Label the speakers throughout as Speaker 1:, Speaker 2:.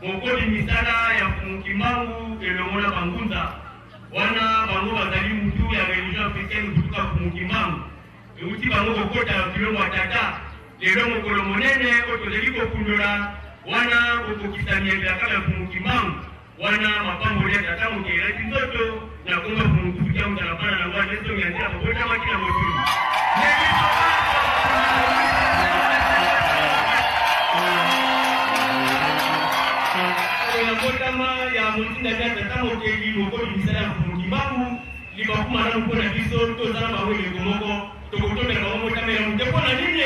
Speaker 1: mokodi misala ya kumukimbangu elongola bangunza wana bango bazali mutu ya religion africaine kutuka kumukimbangu euti bango kokota bilongo atata lelo mokolo monene otozali kokundola wana okokisa miembe ya kala kumukimbangu wana mapango ya tata mokeleti nzoto na konga kumukufikia mtalapana na wana nezo miandira kokota makina motulu kama ya mutinda ya tata mokeli mokoli misala ya kumukimbangu libakuma na mpona biso tozala bawele gomoko tokotomela bango motamela mutepo na nini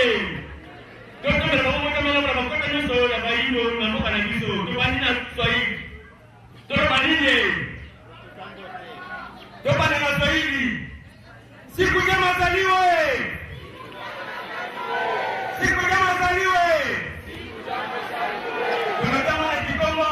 Speaker 1: tokotomela bango motamela mona bakota nyonso ya bayindo na mboka na biso tobandi na Swahili toloba nini tobanda na Swahili siku njema zaliwe siku njema zaliwe tunatama na Kikongo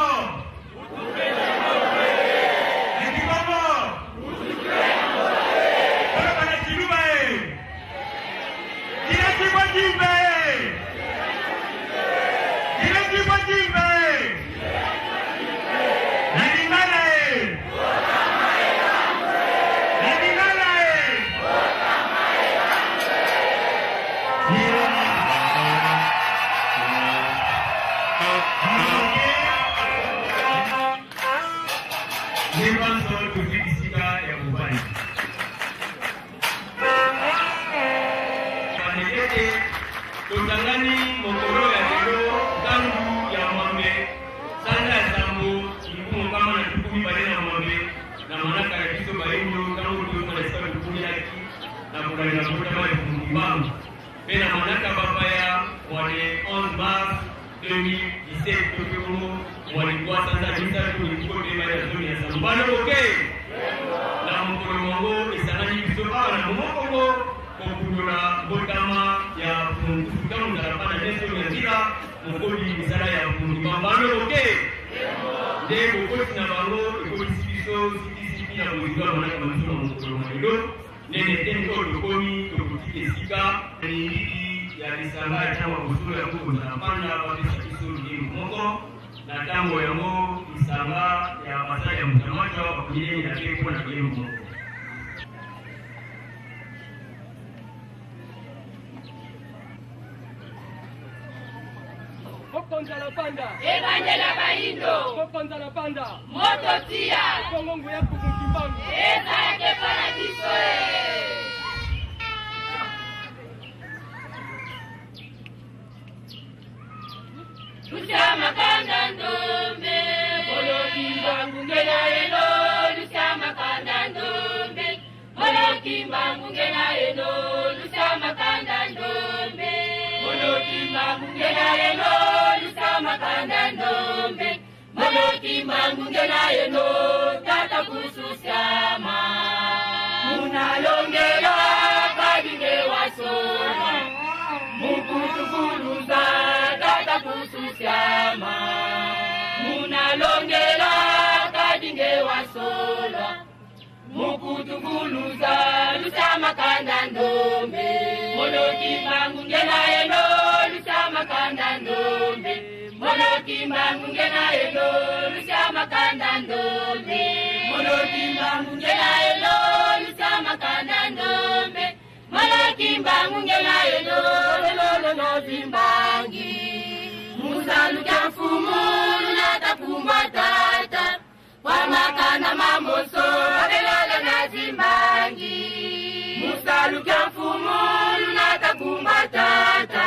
Speaker 1: Tutangani mokoro ya lelo tangu ya mwambe sanda ya sambo ikumu kama na tukumi bale na mwambe na manaka ya kiso baino tangu tuyo na iska tukumi yaki na kukali na kuta wale kumukimbangu pena manaka babaya wale 11 mars 2017 tukimu walikuwa sasa jinsa tulikuwa tema ya zoni ya sambo bano oke na mokoro mwango isanani kisoba na mwokongo kokudula botama ya kumukutano ndarapana neso nyandira mokodi misala ya kumukimbangu oke de mokodi na bango ekodi sipiso sipi na mwiziwa manaka mazuna mokolo mwendo nene teni otokomi tokutike sika niliki ya lisanga ya chama kusuru ya kuko ndarapana wate sipiso ni moko na tango ya mo lisanga ya masala ya mtamacho wakujile ya kepo na kile moko
Speaker 2: Kokonza panda
Speaker 3: Evangela Bahindo
Speaker 2: Kokonza panda
Speaker 3: Moto tia
Speaker 2: Kongongo ya kumukimbangu
Speaker 3: Eza yake paradiso Lusama kanda ndombe Molokimbangu ngena eno Lusama kanda ndombe Molokimbangu ngena eno Lusama kanda ndombe Molokimbangu ngena eno Makanda ndombe Molokimbangu ngena eno tata kususama munalongela kabinge wasona mukutufuluza tata kususama munalongela kabinge wasona mukutufuluza lusama kanda ndombe Molokimbangu ngena eno lusama kanda ndombe Molokimbangu ngena eno lusama kanda ndombe Molokimbangu ngena eno lusama kanda ndombe Molokimbangu ngena eno lolo no zimbangi muzalu kya mfumu lunata kumbatata wamakana mamoso lolo na zimbangi muzalu kya mfumu lunata kumbatata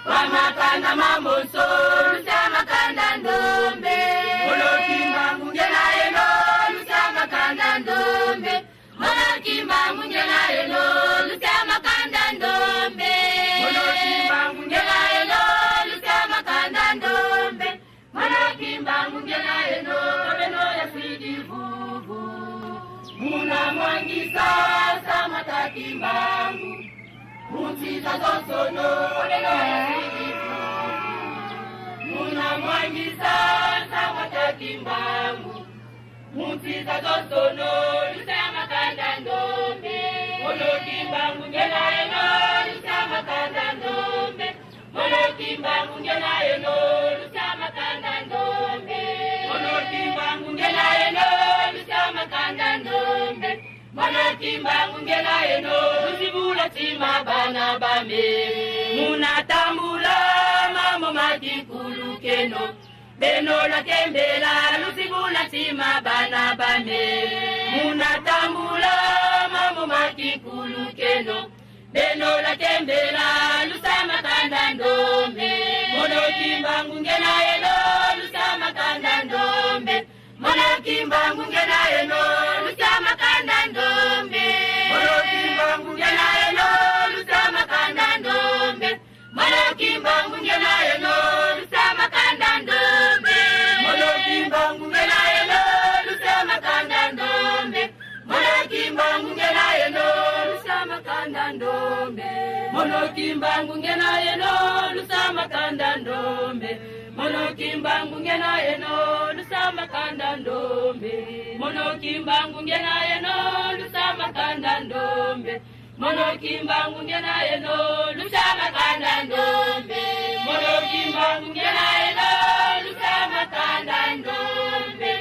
Speaker 3: wamakana mamoso lusama kanda ndombe Molokimbangu ngena eno lusama kanda ndombe Molokimbangu ngena eno lusama kanda ndombe Molokimbangu ngena eno lusama kanda ndombe Molokimbangu ngena eno eno ya sidi vuvu muna mwangisa sama takimbangu Mutiza zonsono eno ya sidi muna mwangisa sama takimbangu Mutiza zonsono lusama kanda ndombe Molokimbangu ngena eno lusama kanda ndombe Molokimbangu ngena eno lusama kanda ndombe kimbangu ngena eno lusibula tima bana bame munatambula mamo makikulu keno beno la tembela lusibula tima bana bame munatambula mamo makikulu keno beno la tembela lusama kanda ndombe mono kimbangu ngena eno lusama kanda ndombe mono kimbangu ngena eno lusama kanda ndombe mono kimbangu ngena eno lusama kanda ndombe mono kimbangu ngena eno lusama kanda ndombe mono kimbangu ngena eno lusama kanda ndombe mono kimbangu ngena eno lusama kanda ndombe mono kimbangu ngena eno lusama kanda ndombe mono kimbangu ngena eno lusama kanda ndombe mono kimbangu ngena eno lusama kanda ndombe mono kimbangu ngena eno lusama kanda ndombe mono kimbangu ngena eno lusama kanda ndombe.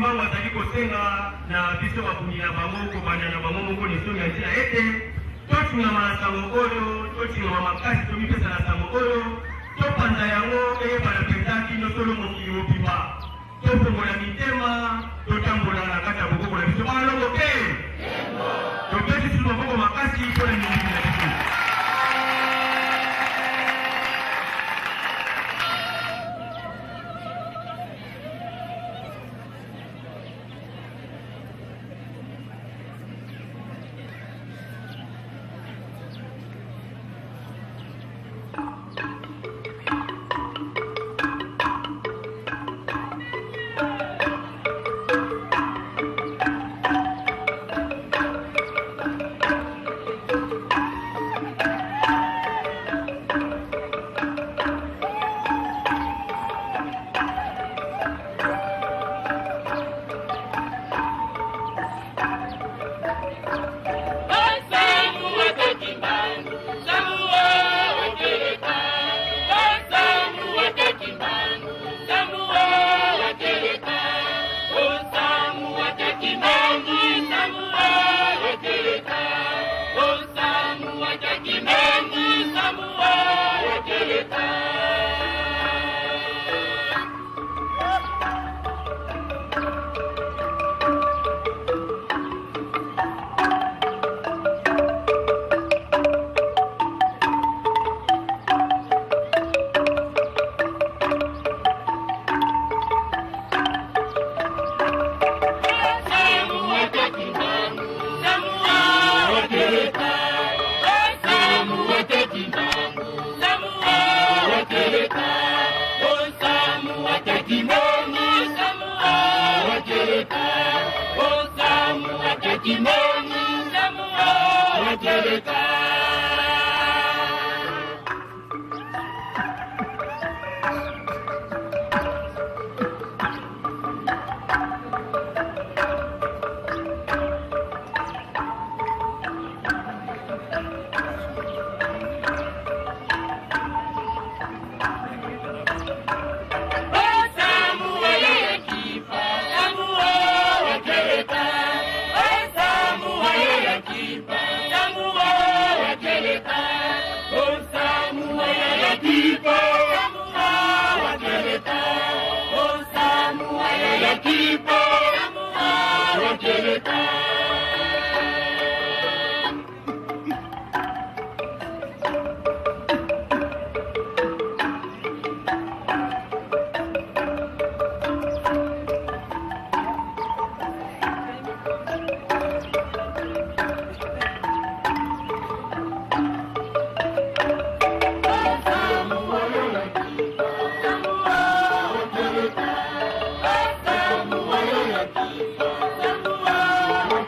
Speaker 1: Mama taliko senga na biso bakunyina bango banyana bango moko ni songa ntina ete totunga masango oyo totunga makasi to mipesa na sango oyo topanda yango bana pentaki no solo mokili mobimba tofongola mitema totambola na kati ya bokoko na biso balongo te topesi biso maboko makasi mpona mingi na biso.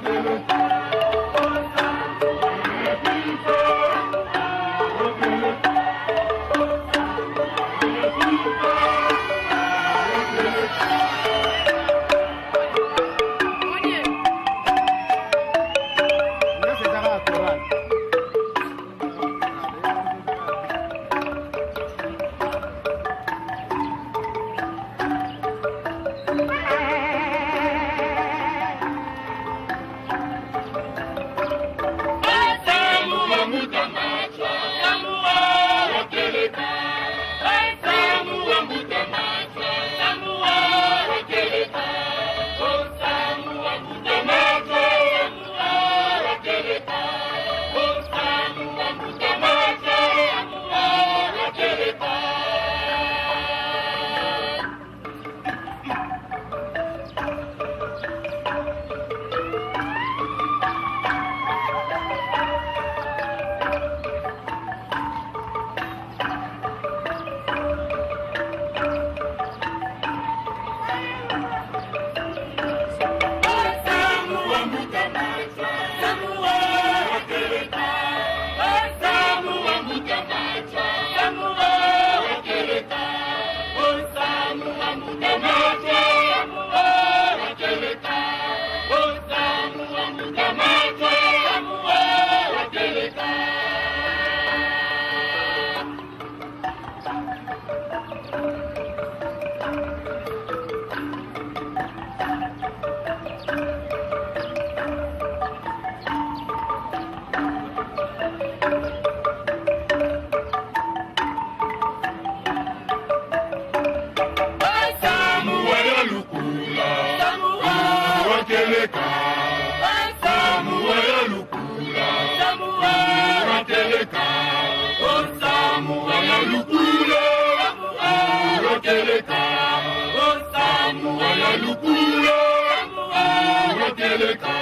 Speaker 3: Samuel, wakeleka osamu ya lukula wakeleka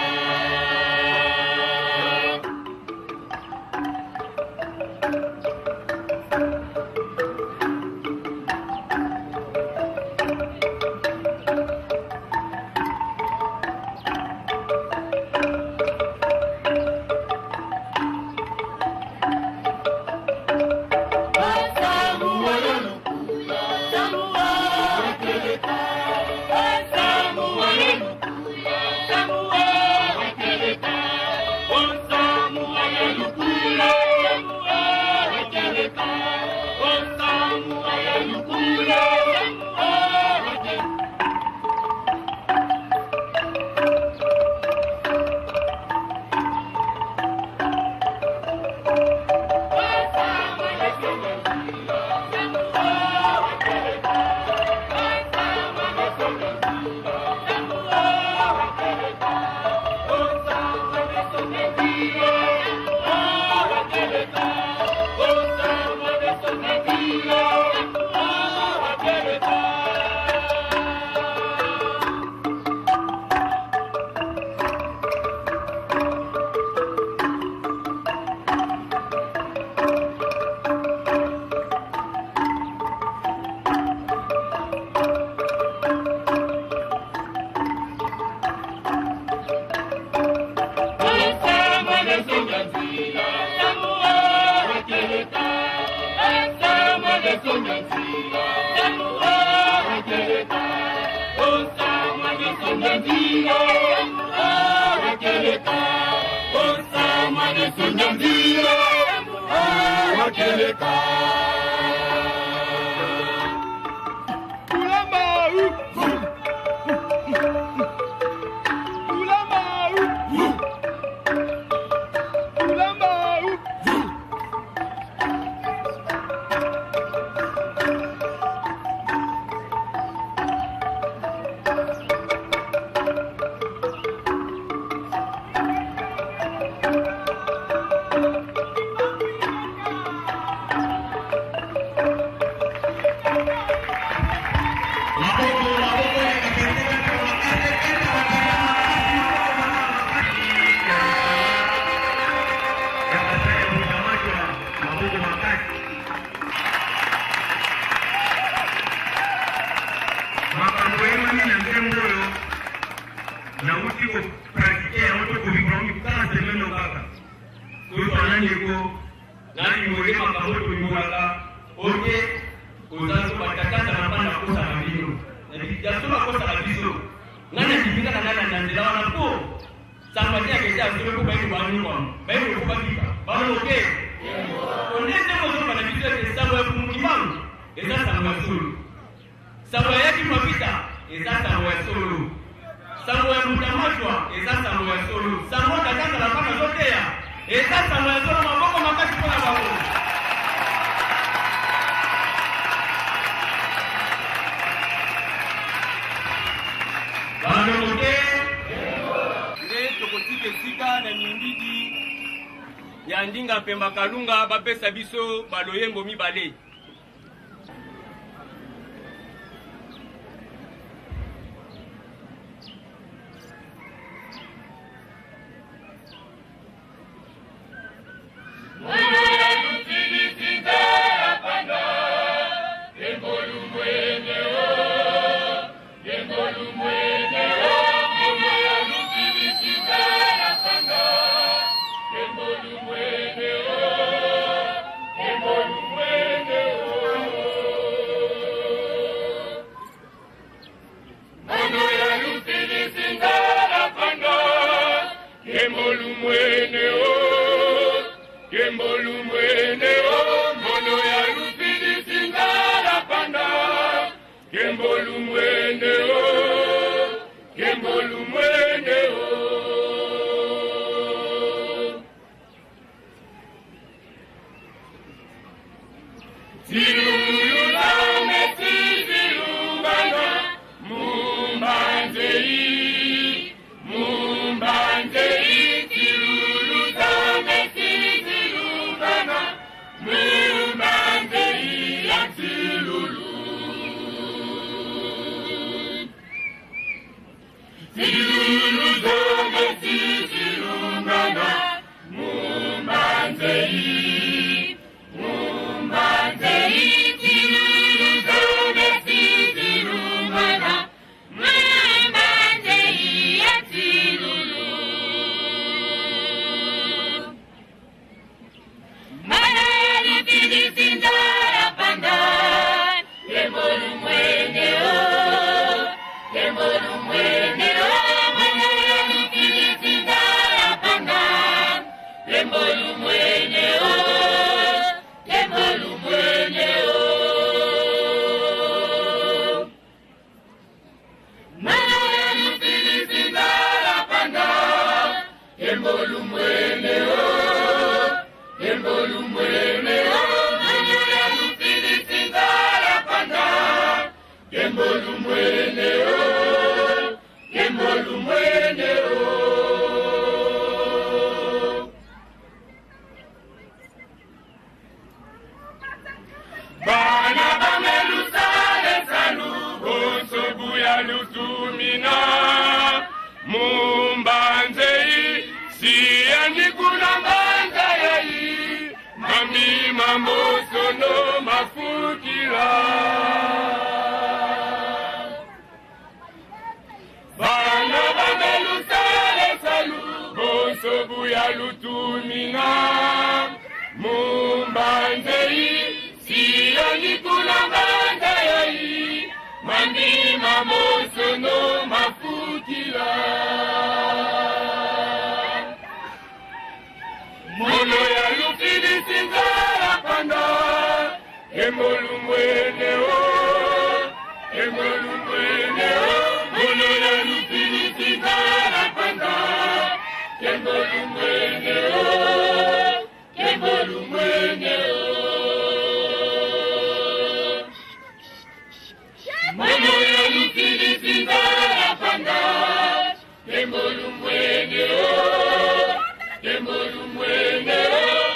Speaker 1: ya ndinga pemba kalunga bapesa biso baloyembo mibale.
Speaker 3: Kembolu mwene o lutumina mumbanzei siyandi kuna mbanza yai mami mamosono mafukila bana bamelusale salu bosobu ya lutumina mumbanzei siyandi kuna mbanza yai mami mamosono mafukila mono ya lufili sinzara panda emolu mwene o emolu mwene o mono ya lufili sinzara panda emolu mwene o emolu mwene o mono ya lufili sinzara panda emolu mwene o emolu mwene o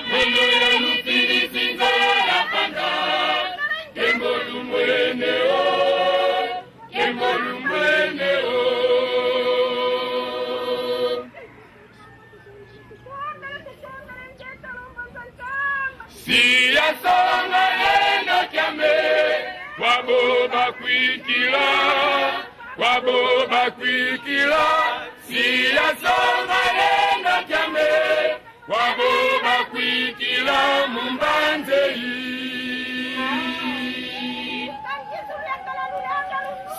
Speaker 3: mono ya lufili sinzara panda emolu mwene o emolu mwene o siya songa lendo kyame wabo bakwikila wabo bakwikila siya songa lendo kyame wabo bakwikila mumbanzei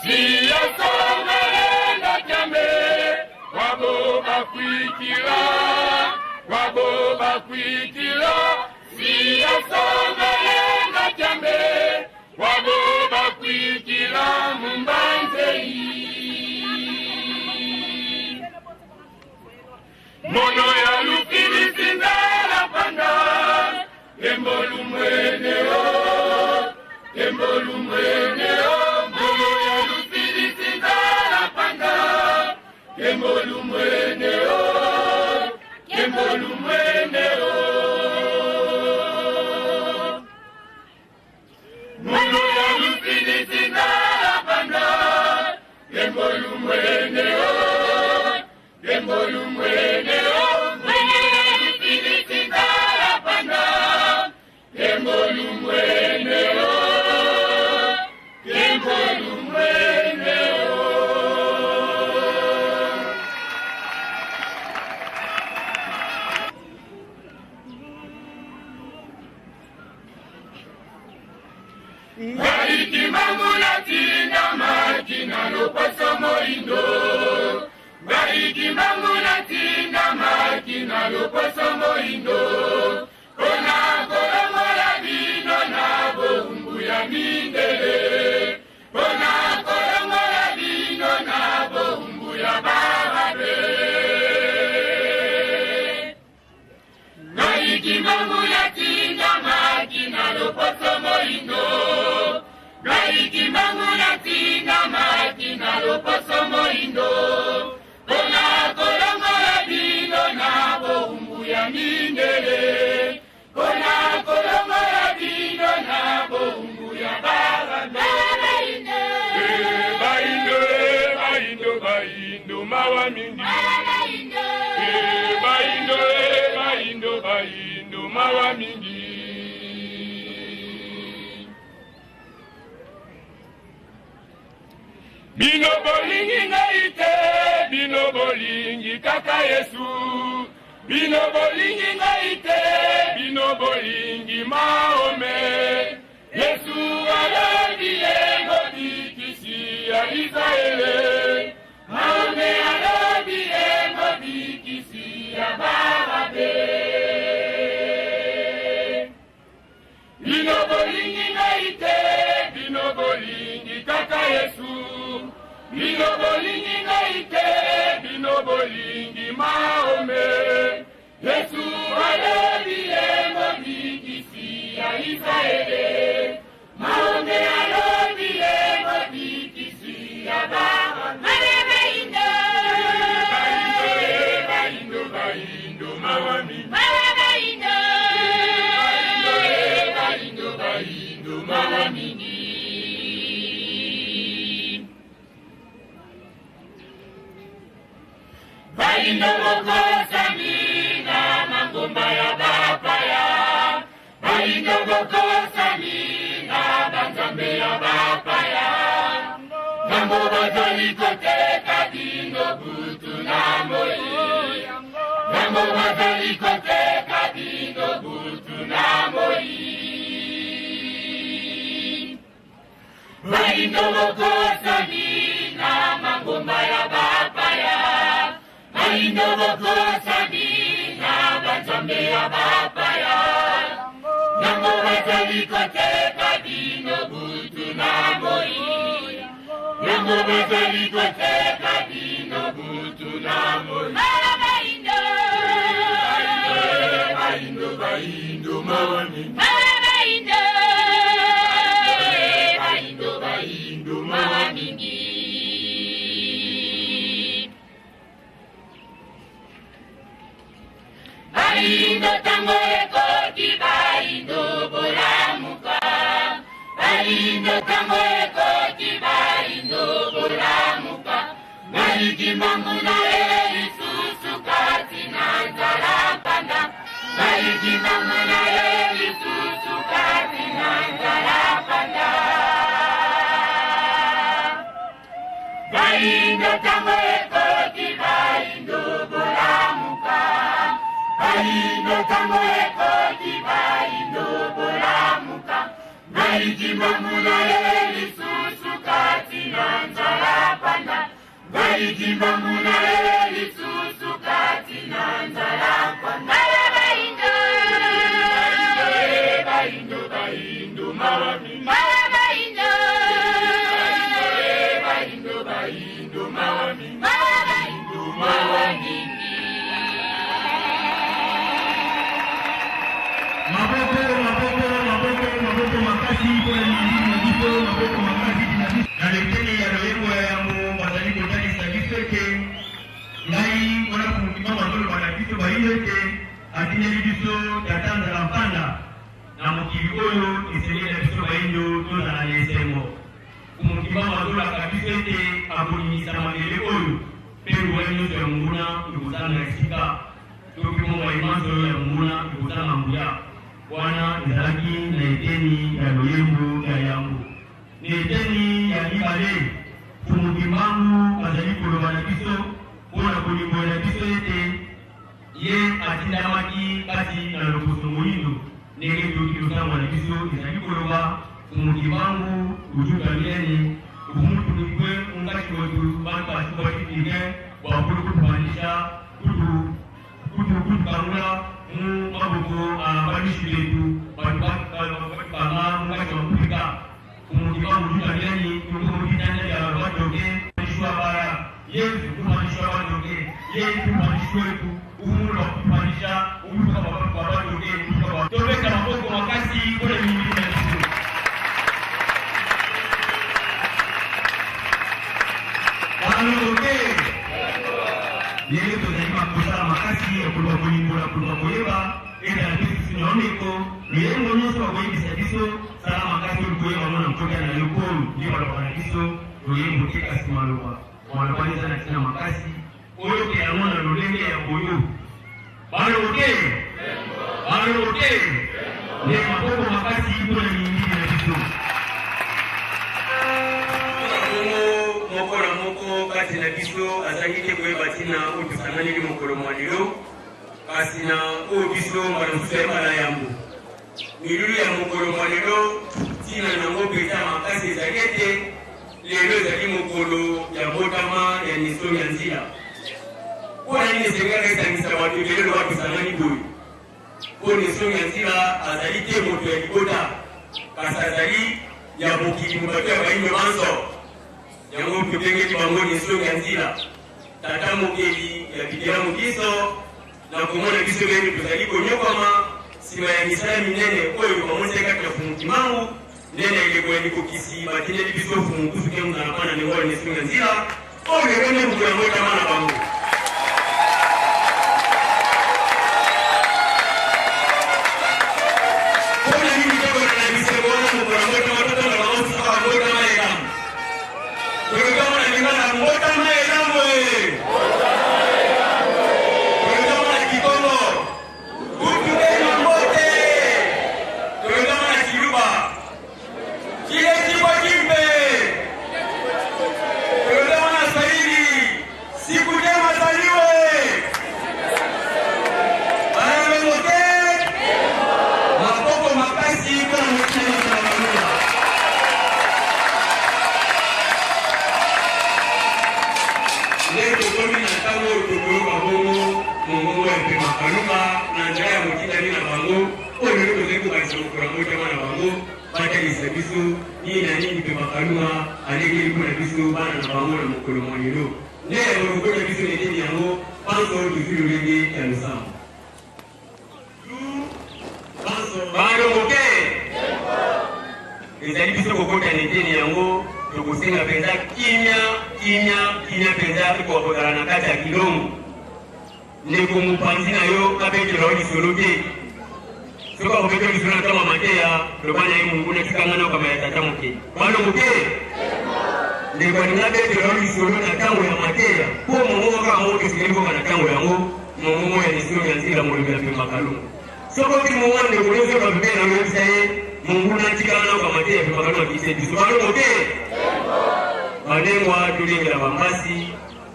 Speaker 3: siya songa lendo kyame wabo bakwikila wabo bakwikila siya songa lendo kyame wabo bakwikila mumbanzei mono ya lufili sinzara panda embolu mwene o embolu mwene o mono ya lufili sinzara panda embolu mwene o embolu mwene o mono ya lufili sinzara panda embolu mwene o embolu mwene o mono ya lufili sinzara panda embolu mwene o embolu mwene o Baiki mamula tina makina lopaso moindo Baiki mamula tina makina lopaso moindo Ona kolomo la vino na bombu ya mindele Ona kolomo la vino na bombu ya barabe Baiki mamula tina makina lopaso moindo Baiki mamula tina makina lopaso moindo Ona kolongo la vino na bombu ya mindele Ona kolongo la vino na bombu ya barabe Baindo, baindo, baindo, mawa mindi Baindo, baindo, baindo, mawa mindi Bino bolingi ngaite, bino bolingi kaka Yesu Bino bolingi ngaite, bino bolingi Maome Yesu alobi engo bikisi ya Israele Maome alobi engo bikisi ya Barabe Bino bolingi ngaite, bino bolingi kaka Yesu Bino bolingi ngaite, bino bolingi Maome Yesu alobi engo bikisi ya Israele Maome alobi engo bikisi ya Barabe Baindo, baindo, mawami Baindo, baindo, mawami Baindo Samina Mangomba ya Bapaya, Baindo Samina Banzambe ya Bapaya, Nambo Bazali Kote Kadino Butu Namoi, Nambo Bazali Kote Kadino Butu Namoi, Baindo Samina Mangomba ya Bapaya, Baindo Samina Banzambe ya Bapaya, Nambo Bazali Kote Kadino Butu Namoi, Nambo Bazali Kote Kadino Butu Namoi. Baindo, Baindo, Baindo, Mawami. Baindo, Baindo, Baindo, Mawami. Baindo tango ekoti, Baindo bolamuka. Baindo tango ekoti, Baindo bolamuka. Maliki manguna elisusu kati na nzala panda. Maliki manguna elisusu kati na nzala panda. Baindo tango ekoti, Baindo bolamuka. Baindo tango ekoti, Baindo bolamuka. Maliki manguna elisusu kati na nzala panda. Maliki manguna elisusu kati na nzala panda. Baindo, Baindo, Baindo, Mawami. Baindo, Baindo, Baindo, Mawami. Baindo, Mawami.
Speaker 1: Maboko makasi kwa nilipo maboko makasi na lekeni ya roho yangu bazali kotani sabiseke ngai wana kumtima mandolo bana biso bayeke atineli biso tatanda la mpanda na mokili oyo eseli na biso bayindo toza na yesengo kumukima mandolo akabiseke akolimisa mabele oyo pe ruwani nyonso ya munguna ikozala na esika tokimonga imanso ya munguna ikozala na mbuya wana ezalaki na eteni ya loyembo ya yango na eteni ya mibale fumukimbangu azali koloba na biso mpona kolimbola na biso ete ye atindamaki kati na loposo moyindo ndenge toyoki losambo na biso ezali koloba fumukimbangu ujuka minene ukumutunikwe ungati kotu bantu basikubatitike wakulu kutubandisha kutukangula maboko abalishiletu bakanga ngati wapulika kumukima mujuka minene yukumukitanya ya wadoke ishwa bara yesu kumanisha wadoke yesu kumanisha wetu umula kumanisha umuka wadoke tobeka maboko makasi kule mingi na bisu wadoke yeye tozalima kozala makasi ya koluka kolimbola koluka koyeba ete na biso sinoneko liyengo nyonso bakoyebisa biso sala makasi oyo koyeba mona nkota na lokolo nde baloba na biso loyembo te kasi maloba maloba eza na tina makasi oyo ke yango na lolenge ya boyo baloke nde maboko makasi mpona mingine na biso moko na moko kati na biso azalaki te koyeba ntina oyo tosanganeli mokolo mwa lelo kasi na oyo biso mbala mosusu ayebala yango milulu ya mokolo mwa lelo ntina nango mpenza makasi ezali ete lelo ezali mokolo ya mbotama ya niso ya nzila mpona nini esengaka esangisa bato lelo bato tosangani boye mpo niso ya nzila azali te moto ya libota kasi azali ya mokili mobato ya bayimbe banso yango tobengeli bango niso ya nzila tata mokeli ya bikela mokiso na komona biso beni tozali konyokama nsima ya misala minene oyo bamonisi kati ya fumukimangu ndene eleko ya likokisi batindeli biso fumukusu ke muzala pana nengola niso ya nzila oyo ebene buku yango etama na bango mpona nini tokona na bisengo wana mokolo yango etama totona bango susaka bango etama elamu toyokamona lingana mbotama elamu mokolo moko bana bango batalisa biso nini na nini mpe makalunga aleki likuna biso bana na bango na mokolo mwa lelo nde lokota biso na eteni yango panso tozwi lolenge ya losambo bana moke ezali biso kokota na eteni yango tokosenga mpenza kimia mpenza ekokozala na kati ya kilongo ndeko mopanzi na yo abetela lisolo te soki akobetela lisolo na ntango ya mateya loba na ye mungu natikanga na okama ya tata moke bana moke ndeko alingi abetela lisolo na ntango ya mateya mpo mongo moko yango esengeli koka na ntango yango mongo ya lisolo ya nzela molongi ya pemba kalunga soki oti mongo ndeko nyonso bapembe na oyebisa ye mungu natikanga na okama te ya pemba kalunga kise biso bana moke banengwa tolengela bambasi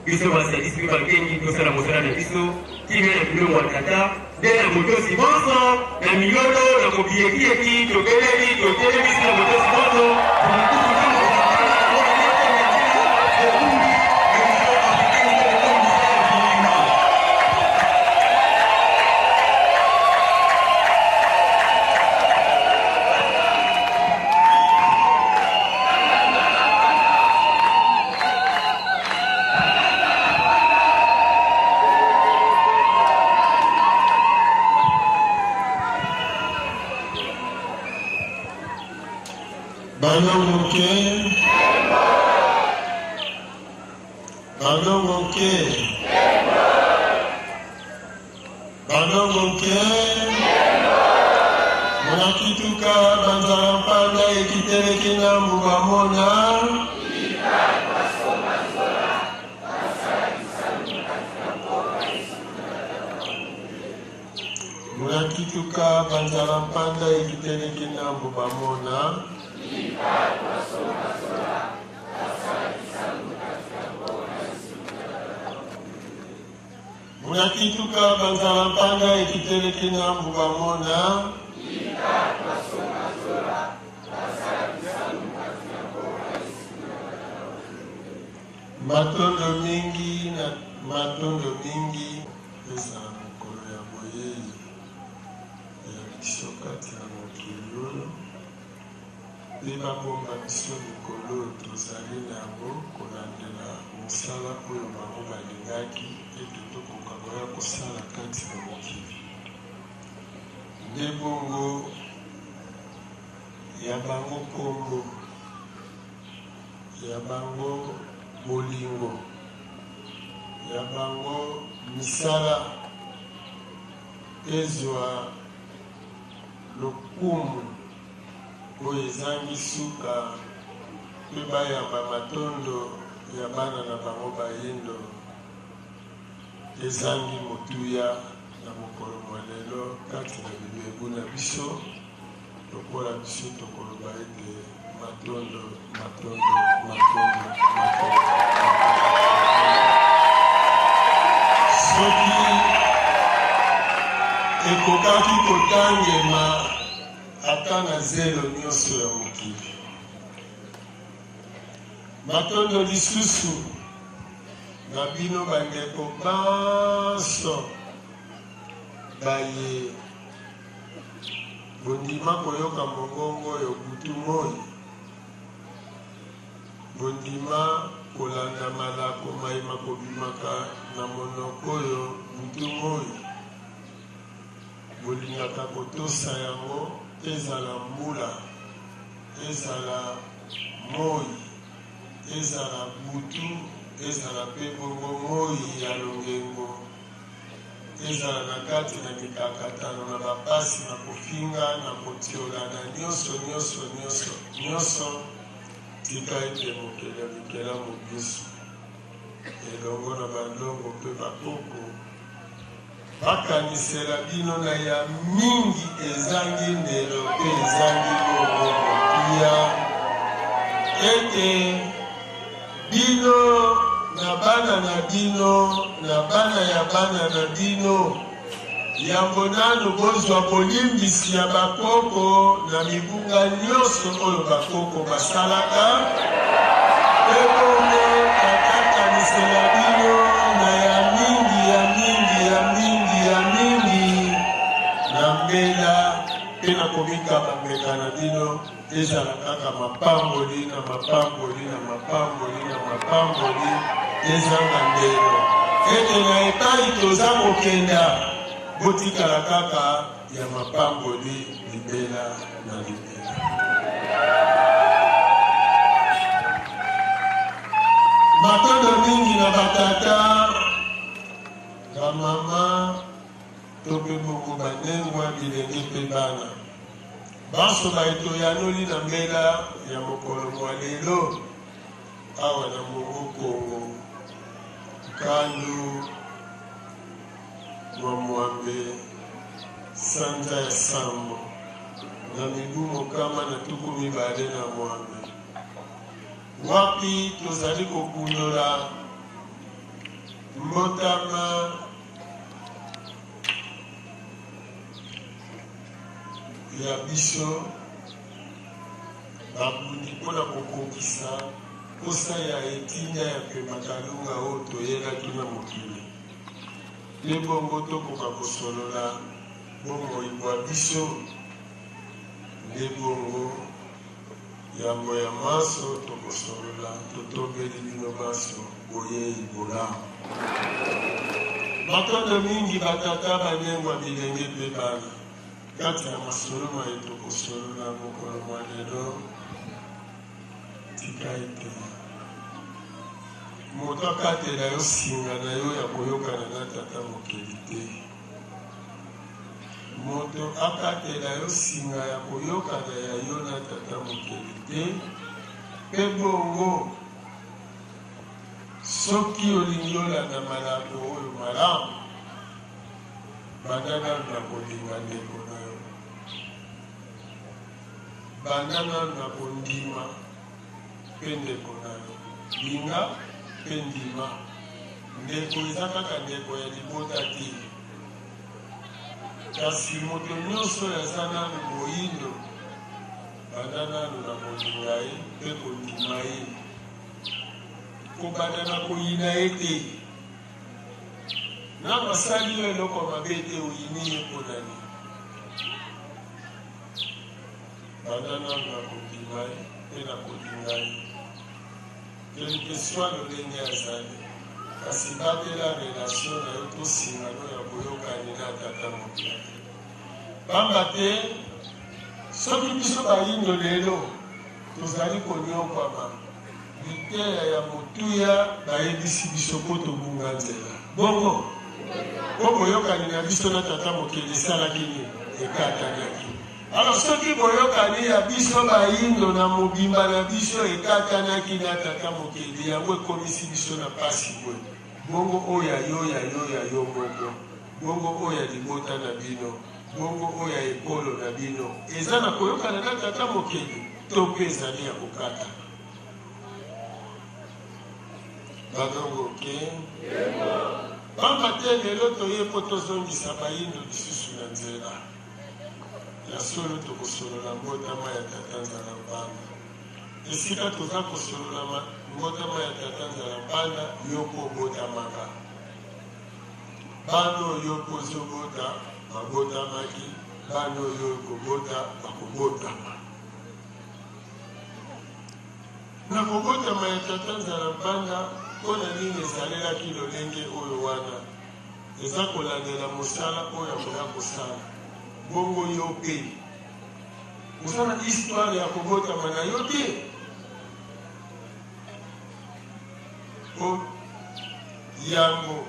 Speaker 1: biso basalisi mpe bakengi tosala mosala na biso kimia na bilongo ya tata nde na motosi bonso na milolo na kobiyekieki totelemisi na motosi bonso
Speaker 4: Munakituka banzala mpanda ekiteleki na mbubamona Munakituka banzala mpanda ekiteleki na mbubamona Munakituka banzala mpanda ekiteleki na mbubamona matondo mingi eza mokolo ya boyei ya biso kati na mokili oyo mpe babomba biso mikolo tozali na yango kolandela mosala oyo bango balingaki ete tokoka koya kosala kati na mokili nde bongo ya bango kombo ya bango bolingo ya bango misala ezwa lokumu oyo ezangi suka mpe bayamba matondo ya bana na bango bayindo ezangi motuya na mokolo mwa lelo kati na bibebu na biso lokola biso tokoloba ete matondo soki ekokaki kotangema ata na zelo nyonso ya mokili matondo lisusu na bino bandeko banso baye bondima koyoka mongongo oyo butu moi bondima kolanda malako mayema kobimaka na monoko oyo butu moi bolingaka kotosa yango ezala mbula ezala moi ezala butu ezala mpe bongo moi ya longengo ezala na kati na mikakatano na bapasi na kofinga na kotiolana nyonso tika ete mokele mikela mobiso elongo na bandongo mpe bakoko bakanisela bino na ya mingi ezangi ndelo mpe ezangi kobomokia ete bino na bana na bino na bana ya bana na bino yango nano bozwa bolimbisi ya bakoko na mibunga nyonso oyo bakoko basalaka mpe bongo bakakanisela bino na ya mingi na mbela mpe na komika bameka na bino ezala kaka mapamboli na mapamboli na mapamboli na mapamboli ezanga ndelo ete na epai toza kokenda botikala kaka ya mapamboli libela na libela. Matondo mingi na batata bamama tope moko banengwa bilenge mpe bana banso baetoyanoli na mbela ya mokolo mwa lelo awa na mongo Kongo kandu mwa mwambe sanza ya sambo na mibu mokama na tuku mibale na mwambe wapi tozali kokundola mbotama ya biso babundi mpona kokokisa posa ya etinda ya pema kalunga oyo toyelaki na mokili nde bongo tokoka kosolola bomoi bwa biso nde bongo yambo ya maso tokosolola totobeli bino maso boyei bolamu matondo mingi batata banengwa bilenge mpe bana kati ya masolo maye tokosolola mokolo mwa lelo tika ete moto akatela yo singa na yo ya koyokana na tata mokeli te moto akatela yo singa ya koyokana ya yo na tata mokeli te mpe bongo soki olingi olanda malako oyo malamu bandana na kolinga ndeko na yo bandana na kondima mpe ndeko na yo linga mpe ndima ndeko eza kaka ndeko ya libota te kasi moto nyonso aza nanu moyindo banda nanu na kolinga ye mpe kondima ye kobanda na koyina ye te na basali yo eloko mabe te oyini ye mponani banda nanu na kondima ye mpe na kolinga ye quelque soit lolenge azali kasi batela relation na yo tosingano ya boyokani na tata mokili pamba te soki biso bayindo lelo tozali konyokwama liteya ya motuya bayebisi biso po tobunga nzela bongo po boyokani na biso na tata mokili esalaki nini ekatanaki. Alors soki boyokani ya biso bayindo na mobimba na biso ekatanaki na tata mokili yango ekomisi biso na pasi boye bongo oya yo moko bongo oya libota na bino bongo oya ekolo na bino eza na koyokana na tata mokili to mpe ezali ya kokata bagongo ke pamba te lelo toye po tozongisa bayindo lisusu na nzela ya solo tokosolola mbotama ya tata nzala mbanda esika toza kosolola mbotama ya tata nzala mbanda yoko obotamaka bano yoko ozobota babotamaki bano yokobota bakobotama na kobotama ya tata nzala mbanda mpona nini ezalelaki lolenge oyo wana eza kolandela mosala oyo akoya kosala bongo yo mpe oza na histoire ya kobotama na yo te po yango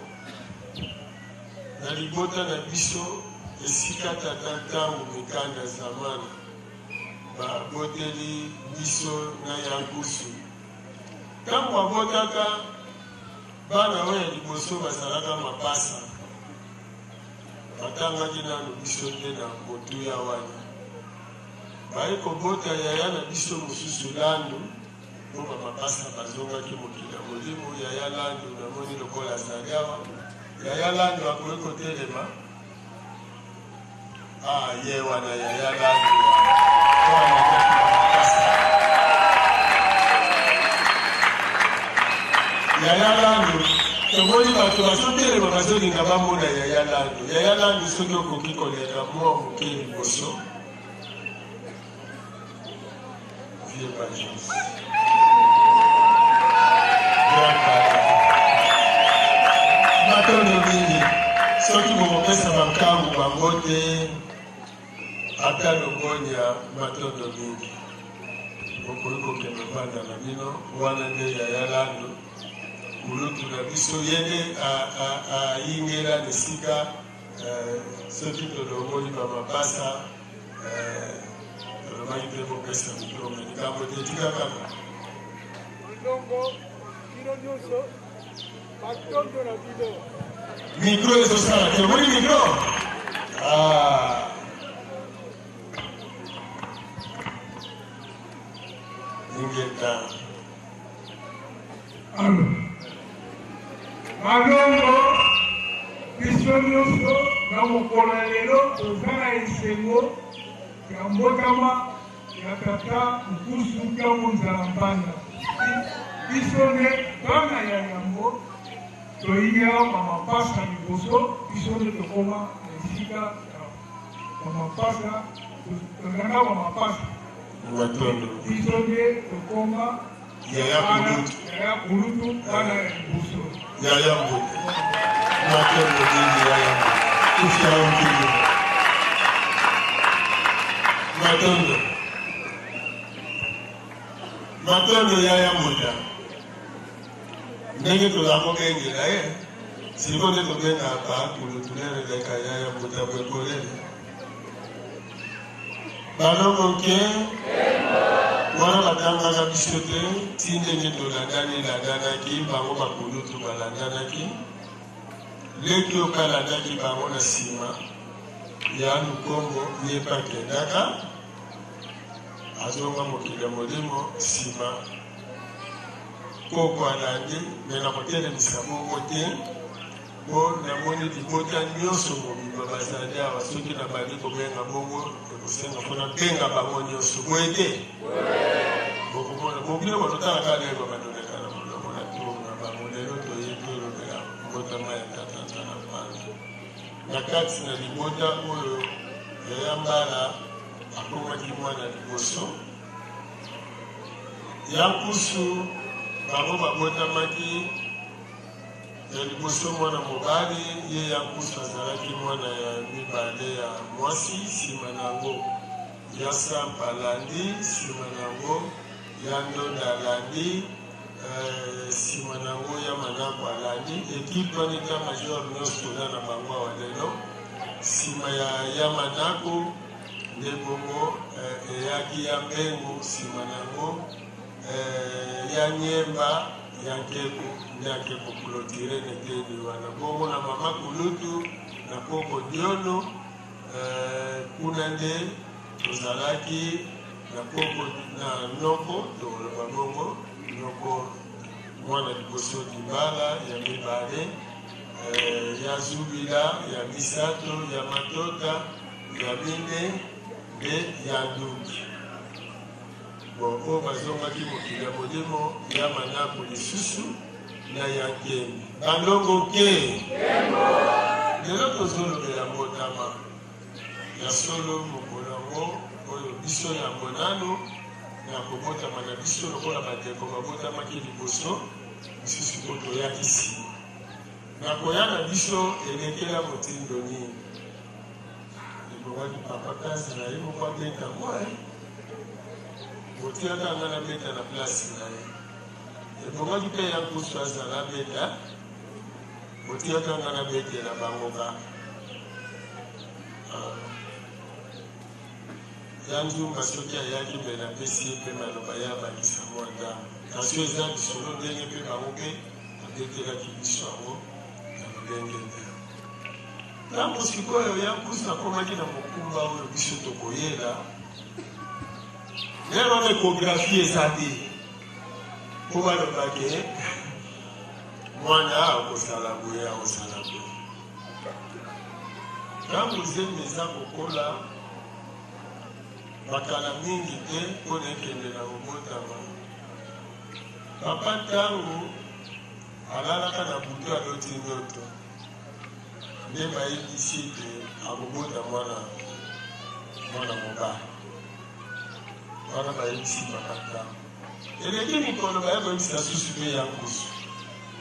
Speaker 4: na libota na biso esika tata ntango mikanda zamana baboteli biso na yangusu ntango abotaka bana oyo ya liboso bazalaka mapasa batangaki nano biso te na motuya wana baye kobota yaya na biso mosusu landu mpo bamapasa bazongaki mokili ya molimo yaya landu namoni lokola azali awa yaya landu akoki kotelema ye wana yaya landu yaya landu tomoni bato bazotelema bazolinga bamona yaya landu soki okoki koleka mwa moke liboso vie Bajos. Matondo mingi, soki mokopesa makambo bango te, ata lokonya matondo mingi. Okoki kokende vanda na bino, wana nde Yaya Lando. Kulutu na biso yende ayingela nesika soki tolongoli bamapasa tolobaki te kopesa mikro me likambo te tika kaka
Speaker 2: Ndongo bino nyonso batondo na bino
Speaker 4: mikro ezosala te omoni mikro ingeta
Speaker 5: Malongo biso nyonso na mokolo lelo toza na esengo ya mbotama ya tata Nkusu Nkambu Nzalambanda. Biso nde bana ya yango toyiya bamapasa liboso, biso nde tokoma na esika ya bamapasa, tozanga bamapasa. Biso nde tokoma
Speaker 4: Yaya
Speaker 5: Kulutu bana ya liboso.
Speaker 4: Yaya Mbuti. Matondo mingi Yaya Mbuti. Kufia mpili. Matondo Yaya Mbuti. Ndenge tolako bengela siko nde tobenga pa Kulutu nene leka Yaya Mbuti abwekolele. Balongo nke wana batangaka biso te ti ndenge tolandanaki bango bakulutu balandanaki leki okalandaki bango na nsima ya Lukongo ye mpe akendaka azonga mokili ya molimo nsima koko alandi me na kotelemisa bongo te mpo namoni libota nyonso mobimba bazali awa soki na bandi kobenga bongo ekosenga mpona benga bango nyonso boye te bokomona bobino batotalaka lelo badoneka na molongo na tonga bango lelo toyebi olobela mbotama ya tatata na panza na kati na libota oyo Yaya Mbala akomaki mwana liboso ya Nkusu bango babotamaki ya liboso mwana mobali ye ya Nkusu azalaki mwana ya mibale ya mwasi nsima nango ya Sampa alandi nsima nango ya Ndonda alandi nsima nango ya Manako alandi ekipe wana eta major nyonso toza na bango awa lelo nsima ya Manako nde bongo eyaki ya Mbengu nsima nango ya Nyemba ya Nkeko nde Nkeko kulotire neteli wana bongo na mama Kulutu na koko Diono kuna nde tozalaki na koko na Noko toloba bongo Noko mwana liboso Dibala ya mibale ya Zubila ya misato ya Matota ya mine nde ya Nduki bongo bazongaki mokili ya molimo ya Manako lisusu na ya Nkembi bandongo ke lelo tozolobela mbotama ya solo mokolo yango oyo biso ya monano na kobotama na biso lokola bandeko babotamaki liboso lisusu to toyaki nsima na koya na biso elekela motindo nini ebongaki papa kasi na ye moko abeta mwa botiaka nga na beta na plasi na ye ebongaki mpe ya Nkusu azala beta botiaka nga na betela bango kaka ya Nzumba soki ayaki mpe napesi ye mpe maloba ya bakisa mwa ndambo kasi eza lisolo ndenge mpe bango mpe abetelaki biso yango na lolenge nde ntango sikoyo ya Nkusu akomaki na mokumba oyo biso tokoyela lelo na ekografi eza te mpo balobake mwana akosala boye akosala boye ntango zembe eza kokola bakala mingi te mpona ekende na kobotama papa ntango alalaka na butu aloti nyoto nde bayebisi ete akobota mwana mobali wana bayebisi bakata eleki mikolo bayekoyebisa susu mpe ya nkusu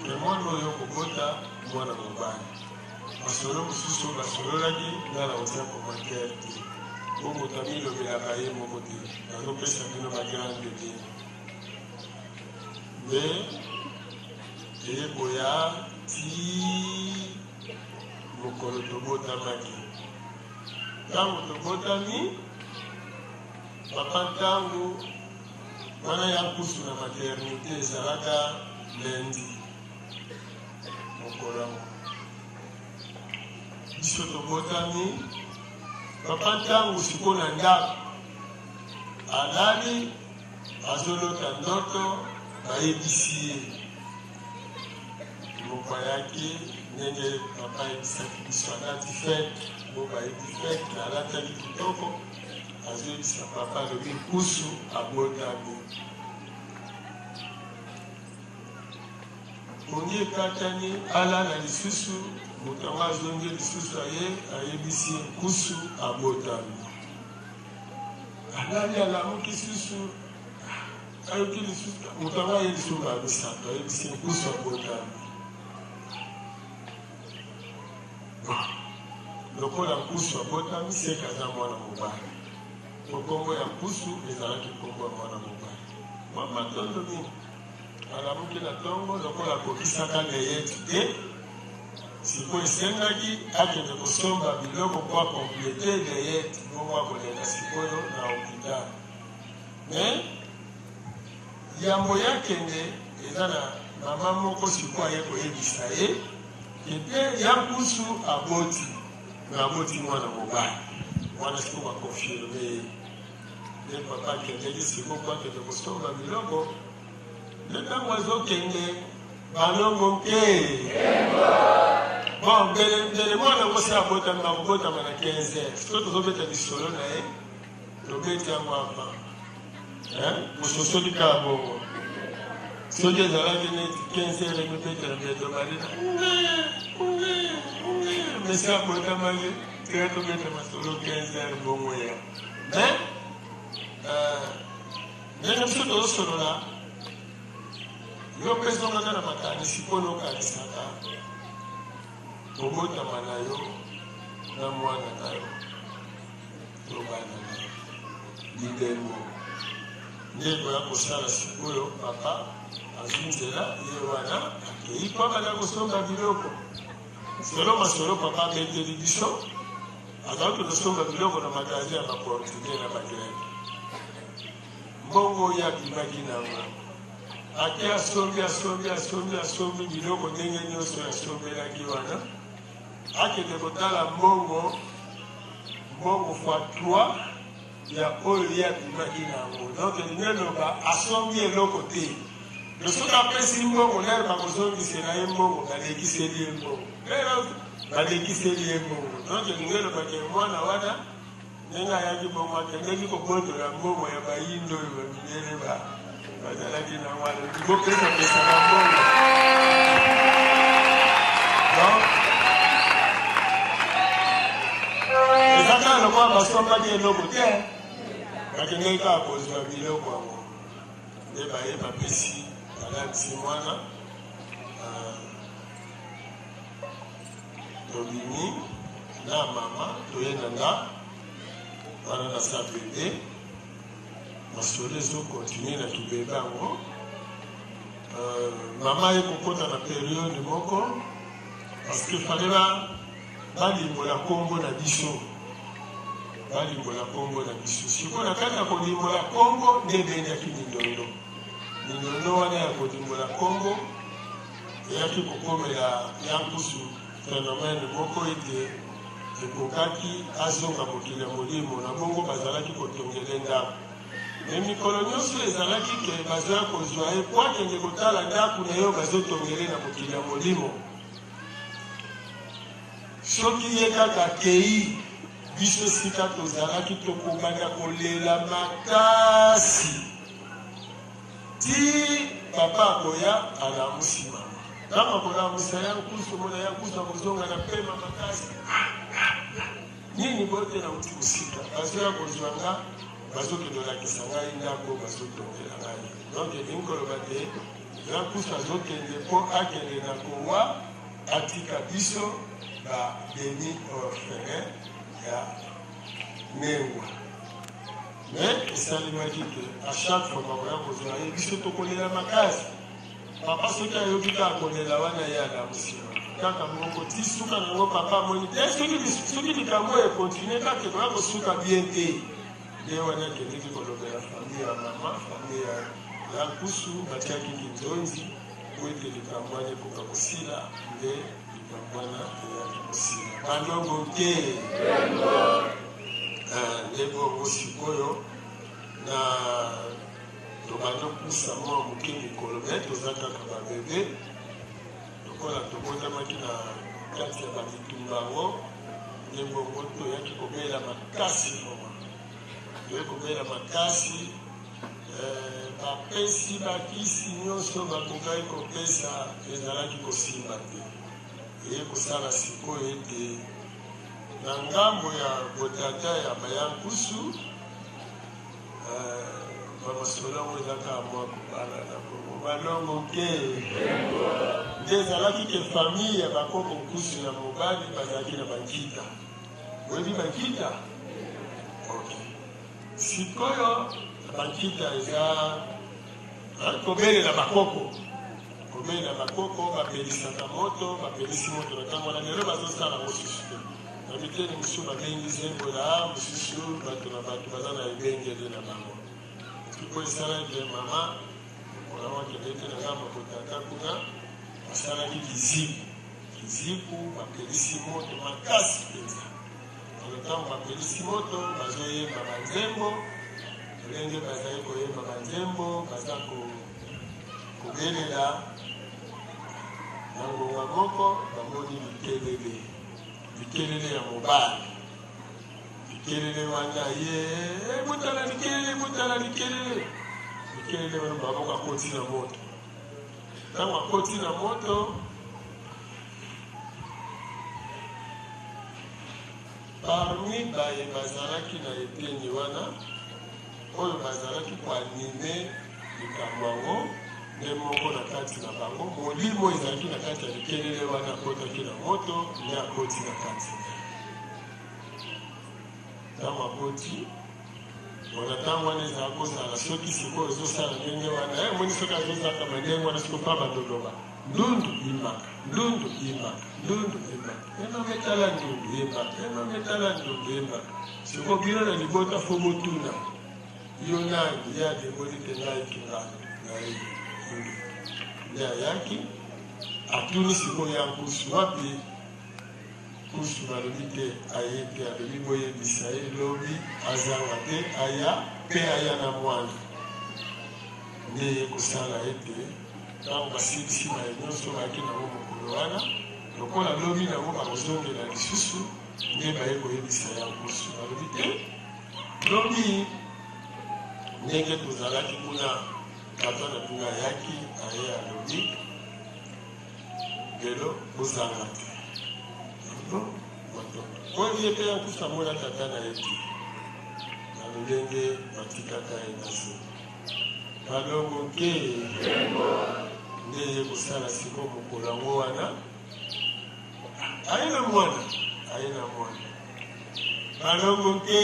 Speaker 4: ke mwana oyo kobota mwana mobali masolo mosusu basololaki nga na kotia commentaire te po moto amilobelaka ye moko te nazopesa bino bagrande bino nde eyeboya ti mokolo tobotamaki ntango tobotami papa ntango wana ya kusu na maternité ezalaka lendi mokolo biso tobotami papa ntango siko na ndako alali azolota ndoto bayebisi ye moko yake ndenge papa yebisaki biso alati fete bo bayebi fete alataki kitoko azoyebisa papa lobi kusu abotami pongi ekatani alala lisusu moto yango azongi lisusu ayebisi kusu abotami alali alamuki susu ayoki lisusu moto yango aye lisusu bamisato ayebisi kusu abotami lokola kusu abotami seka aza mwana mobali mokombo ya kusu ezalaki kombo ya mwana mobali matondo mingi alamuki na ntongo lokola akokisaka leyeti te sikoyo esengaki akende kosomba biloko po akomplete leyeti bongo akoleka sikoyo na hôpital me yambo yakende eza na mama moko sikoyo aye koyebisa ye ete ya kusu aboti na aboti mwana mobali wana sikoyo bakonfirme ye nde papa akendeki sikoyo po akende kosomba biloko nde ntango azokende balongo nke bon mbele mwana ngosi abotami bakobotama na 15 heures so tozobeta lisolo na ye tobeti yango apa mososoli kaka bongo soki ezalaki neti 15 heures emibetela mbeto balina mesi abotamaki tika tobeta masolo 15 heures bongo ya me ndenge biso tozosolola yo mpe zongaka na makanisi mpona okanisaka kobotama na yo na mwana na yo to bana na yo lidengo nde koya kosala sikoyo papa azwi nzela ye wana akei po abanda kosomba biloko selo masolo papa abeteli biso azalaki kosomba biloko na magasin ya baportugais na bagreke mbongo oyo abimaki nango ake asombi biloko ndenge nyonso yasombelaki wana akende kotala mbongo fois 3 ya oyo ye abimaki nango donc lineloba asombi eloko te losoki apesi mbongo lere bakozongisela ye mbongo balekiseli ye mbongo donc lingelobake mwana wana ndenge ayaki bongo akendeki kobotola mbongo ya bayindo oyo baminele bazalaki na wana bokesapesaka mbongo eza kaka lokola basombaki eloko te bakendeki kaka kozwa biloko yango nde baye bapesi balakisi mwana tobimi na mama toyenda nga wana na sa bebe masolo ezokontinue na tobebe yango mama ye kokota na periode moko parceke fale balimbola kombo na biso sikoyo na kati ya kolimbola kombo nde ebendaki mindondo wana ya kolimbola kombo eyaki kokomela ya nkusu phénomène moko ete ekokaki azonga mokili ya molimo na bongo bazalaki kotongele ndako me mikolo nyonso ezalaki ke bazoya kozwa ye po akende kotala ndako na yo bazotongele na mokili ya molimo soki ye kaka kei biso esika tozalaki tokobanda kolela makasi ti papa akoya alamusi mama kama kolamusa ya nkusu mona ya nkusu akozonga na pema makasi nini bote na uti kosika bazoya kozwanga bazokendela kisa ngai ndako bazotongela ngai. Donc elingi koloba te grand pousse azokende mpo akende na kowa atika biso bademi orphelin ya Mengwa. Mais esalimaki te à chaque fois bakoya kozwa ye biso tokolela makasi. Papa soki ayoki kaka kolela wana ye alamusima kaka moko ti suka nango papa amoni te soki likambo ekontinue kaka ekoya kosuka bien te nde wana akendeki kolobela famille ya mama famille ya Nkusu batiaki kinzonzi po ete likambo wana ekoka kosila nde likambo wana eyaki kosila bandongo te nde bongo sikoyo na tobanda kusa mwa moke mikolo me toza kaka babebe lokola tobotamaki na kati ya bamitumba yango nde bongo toyaki kobela makasi moma toyaki kobela makasi bapesi bakisi nyonso bakokaki kopesa ezalaki kosimba te eye kosala sikoyo ete na ngambo ya botata ya bayankusu bamasolongo ezaka mwa kobala na bongo balongo ke nde ezalaki ke famille ya bakoko Nkusu ya mobali bazalaki na bankita oyebi bankita sikoyo bankita eza kobelela bakoko bapelisaka moto bapelisi moto na ntango wana lelo bazosala mosusu te na miteni mosusu babengi zembola mosusu bato na bato baza na ebengeli na bango sikoyo esalaki mama onamakende ete na ngambo kotata kuna basalaki kiziku bapelisi moto makasi mpenza ntango bapelisi moto bazoyemba banzembo ndenge bazali koyemba banzembo baza kobelela na ngonga moko bamoni likelele ya mobali likelele wana ye butala likelele wana maboko akoti na moto ntango akoti na moto parmi baye bazalaki na eteni wana oyo bazalaki koanime likambo yango nde moko na kati na bango molimo ezalaki na kati ya likelele wana akotaki na moto nde akoti na kati ntango akoti wana ntango wana ezala kozala soki sikoyo ezosala ndenge wana moni soki azozakama ndenge wana siko mpa bandoloba ndundu imaka emametala ndundu yembaka siko bino na libota fo botuna yo nani ye adengoli te ngai kingana ngai nde ayaki atuni sikoyo ya Nkusu wapi Nkusu balobi te aye te alobi boyebisa ye lobi azanga te aya mpe aya na mwana nde ye kosala ete ntango basilisi baye nyonso bayaki nango mokolo wana lokola lobi nango bakozongela lisusu nde baye koyebisa ya Nkusu balobi te lobi ndenge tozalaki kuna bato na tuna ayaki aye alobi lelo kozanga te oyo ye mpe ya Nkusu amona tata na ye te na lolenge batikaka ye na se balongo nke nde ye kosala siko mokolo yango wana aye na mwana balongo nke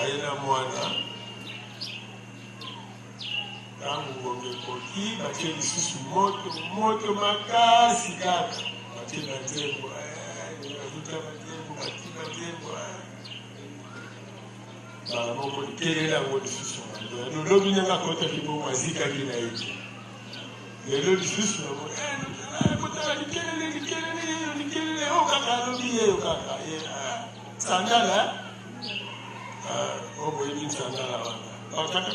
Speaker 4: aye na mwana ntango ngonga ekoki batie lisusu moto makasi kaka batie banzembo bazuta banzembo bala moko likelele yango lisusu lolobi ndenge akotaki bongo azikaki na ye lelo lisusu yango kotala likelele oyo kaka alobi yeyo kaka sandala oyo boyebi sandala wana bakaka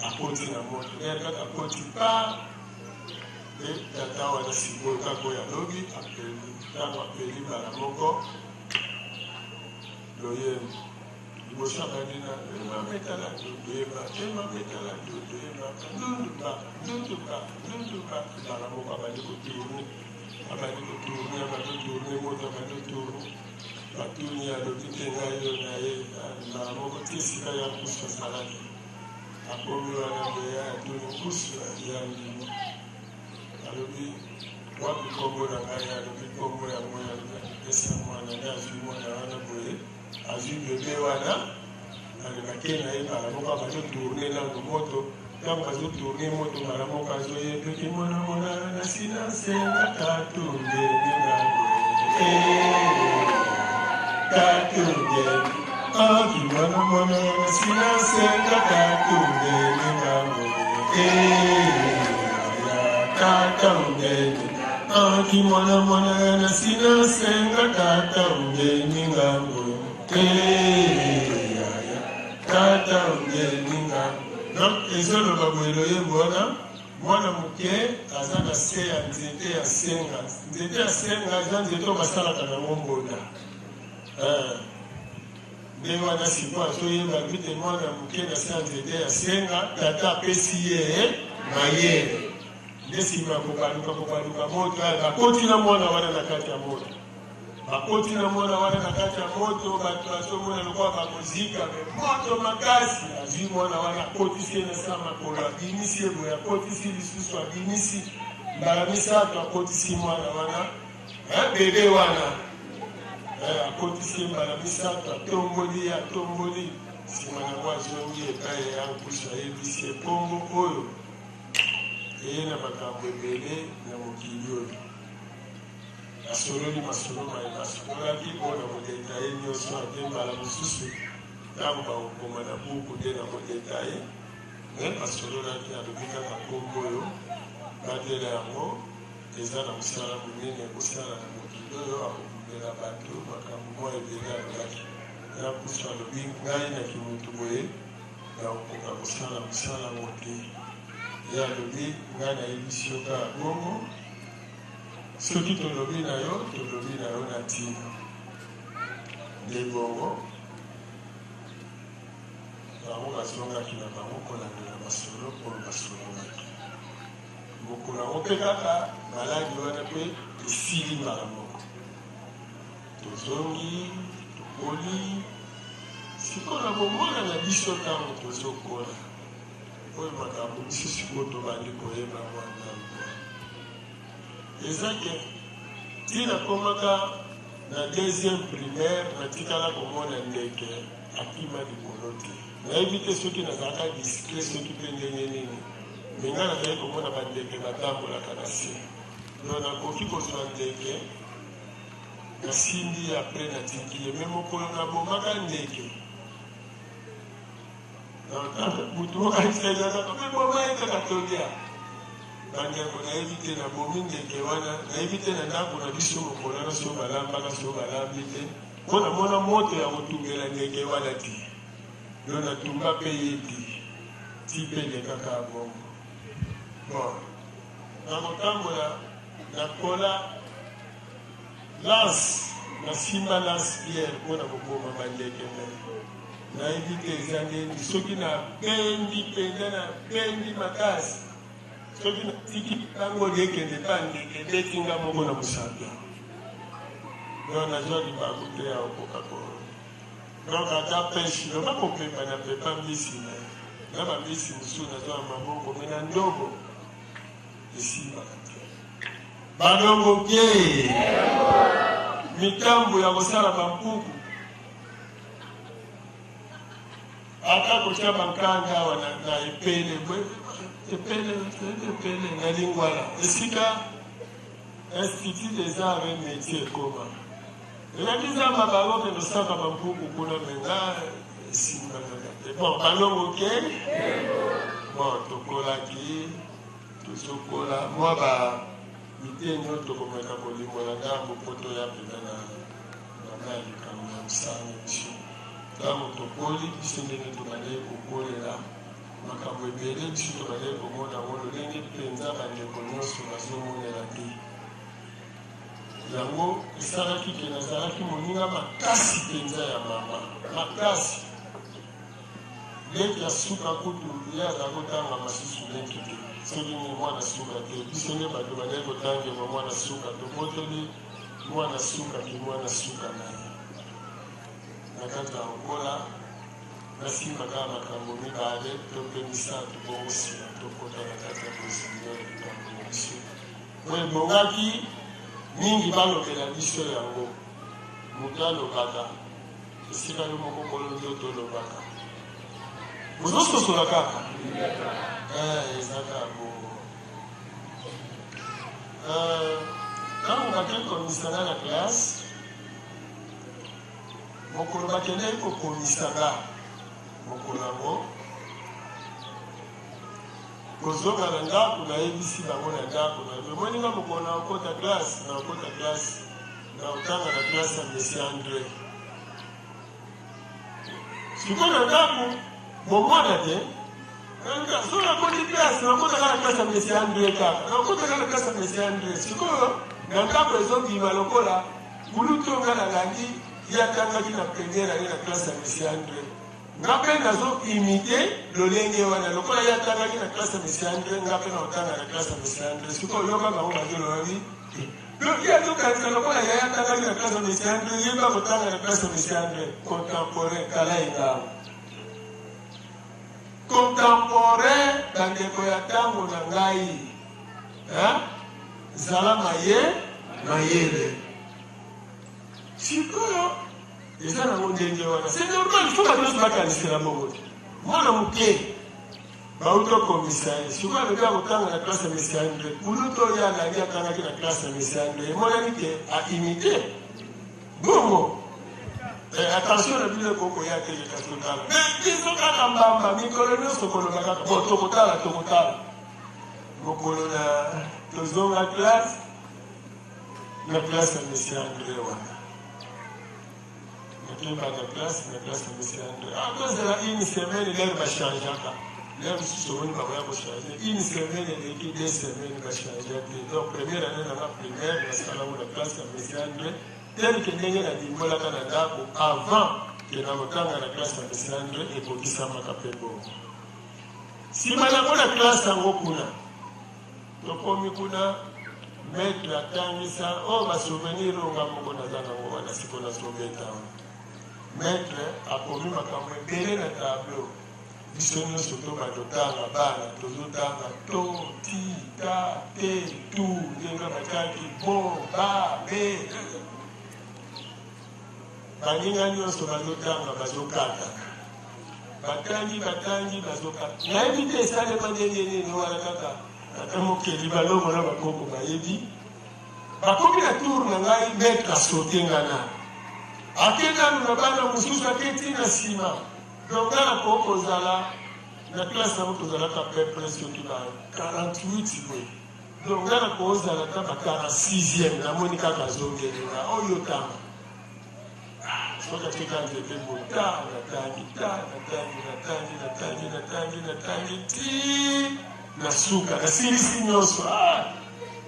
Speaker 4: akoti na moto kaka akoti pa nde tata wana sikoyo kaka oyo alobi ntango apeli mbala moko loyembo liboso abandina emametala ndunduka mbala moko abandi kotourne moto abandi kotourne batuni alobi te ngai yo na ye na moko te esika ya mpusu azalaki akomi wana boye atuni mpusu ya ndimo alobi wapi kombo na ngai alobi kombo yango esa mwana nde azwi mwana wana boye azwi bebe wana alobake na ye mbala moko bazotourne nano moto ntango bazotourne moto mbala moko azoyebeki mwana mwana nasina nsenga katungeni nango katungeni aki mwana mwana nasina nsenga katungeni nango katungeni aki mwana mwana nasina nsenga katungeni nango tata ungeni nango donc ezoloba boyelo ye mwana moke aza na se ya nzete ya senga nzete ya senga eza nzete oyo basalaka nango mbonda nde wana siko azoyeba vite mwana moke na se ya nzete ya senga tata apesi ye mayele nde nsima kobaluka moto bakoti na mwana wana na kati ya moto bakoti na mwana wana na kati ya moto bato bazomona lokola bakozika me moto makasi azwi mwana wana akotisi ye na sa makolo abimisi ye boye akotisi lisusu abimisi mbala misato akotisi mwana wana bebe wana akotisi ye mbala misato atomboli ye atomboli nsima nango azongi epai ya nkusu ayebisi ye kombo oyo eye na makambo ebele na mokili oyo asololi masolo asololaki mpona modetaye nyonso ate mbala mosusu ntango bakokoma na buku nde na modetaye me asololaki alobi kaka kombo oyo batela yango eza na mosala monene kosala na mokili oyo akokundela bato makambo mwa ebele alobaki ya kusu alobi ngai na kimutu boye nakokoka kosala mosala ngo te ye alobi ngai nayebisi yo kaka bongo soki tolobi na yo na ntina nde bongo bango bazongaki na bango kolandela masolo oyo basololaki mokolo yango mpe kaka maladi wana mpe esili mbala moko tozongi tokoli sikoyo bomona na biso ntango tozokola oyo makambo biso sikoyo tobandi koyeba mwana ezake ntina komaka na deuxième primaire natikala komona ndeke akima likolo te nayebi te soki nazalaka discret soki mpe ndenge nini me ngai nazali komona bandeke batambolaka na se no nakoki kozwa ndeke nasimbi apres natiki ye me mokolo nabomaka ndeke mutu moko aisaizaka me boma ye kaka tolia bandeko nayebi te nabomi ndeke wana nayebi te na ndako na biso mokolo wana so balambaka so balambi te mpo namona moto ya kotumbela ndeke wana ti yo natumba mpe ye ti mpe lekaka bongo bon nakotambola nakola lance nasimba lance pierre mpona koboma bandeke me nayebi te eza ndeni soki nabendi mpenza nabendi makasi soki natiki ntango liekende pa ndeke ndetinga moko na mosaka yo nazwa libaku te ya okoka ko donc ata peshe loba kopepa na pepa mbisi na bambisi mosusu nazwa maboko me na ndobo esimbaka te badongo bie mitambo ya kosala bampuku ata kotya bankanga awa na epele epele na lingwala esika institut des arts et métiers ekoma elakizamba bango mpe tosaka bampuku kuna menga esimbakaka te bon balongo ke bon tokolaki tozokola mwa miteni oyo tokomeka kolimbola ngambo mpo toya pena na likambo ya mosala biso ntango tokoli biso ndenge tobandeli kokolela makambo ebele biso tobandeli komona ngo lolenge mpenza bandeko nyonso bazomonela te yango esalaki ke nazalaki moninga makasi mpenza ya mama makasi leki ya suka kutu ye azala kotanga masusu leki te soki ni mwana suka te biso nde bato bandeli kotangema mwana suka tobotoli mwana suka ki mwana suka na ye nakata okola nasimaka makambo mibale topemisa tobongosila tokota na kati ya presideur likambo na biso oyo ebongaki mingi balobela biso yango moto alobaka esika yo moko kolo nzoto olobaka ozososola kaka ezaka bongo ntango bakei komisanga na classe mokolo bakendeki kokomisanga mokolo yango kozonga na ndako nayebisi bango na ndako namoninga mokolo na okota classe na otanga na classe ya monsieur André sikoyo na ndako bomwana te so nakoti classe nakotaka na classe ya monsieur André kaka nakotaka na classe ya monsieur André sikoyo na ndako ezobima lokola bulutonga na landi yatangaki na première année na classe ya monsieur André nga mpe nazo-imite lolenge wana lokola yatangaki na classe ya monsieur André nga mpe naotanga na classe ya monsieur André sikoyo yoka bango bazolobi yatokanisa lokola yayatangaki na classe ya monsieur André yeba kotanga na classe ya monsieur André contemporain kala engango contemporain bandeko ya ntango na ngai zala mayele sikoyo eza nango ndenge wana c'est normal fo bato nyonso bakanisela bongo te mwana moke bauto komisaire sikoyo alobi akotanga na classe ya monsieur André kuluto oyo alandi atangaki na classe ya monsieur André emonani ke aimite bongo attention na bino ekokoya te kasi totala biso kaka mbamba mikolo nyonso koloba kaka bo tokotala mokolo na tozonga classe na classe ya monsieur André wana nakebaka classe ya monsieur André akozela une semaine lere bachangeaka lere mosusu omoni bakoya kochange une semaine eleki 2 semaines bachange te donc première année nanga primaire nasalango na classe ya monsieur André tel que ndenge nadimbolaka na ndako avant ke nakotanga na classe ya monsieur André ekokisamaka mpe bongo nsima nango na classe yango kuna tokomi kuna maître atangisa oyo basouvenir onga moko naza nango wana siko nazobeta maître akomi makambo ebele na tableau biso nyonso toba totanga bana tozotanga to ti ta te tu ndenge bakaki bo ba be baninga nyonso bazotanga bazokata batangi bazokata nayebi te esalema ndenge nini wana kaka ata mokeli balongo na bakoko bayebi bakomi na tour na ngai maître asotenga na akendanu na bana mosusu aketi na nsima donc nga nakoki kozala na classe nango tozalaka mpe presque ba 48 boye donc nga nakoki kozala ata ba 46e namoni kaka azongelenga oyo tanga soki atika nzete boye natangi ti nasuka nasilisi nyonso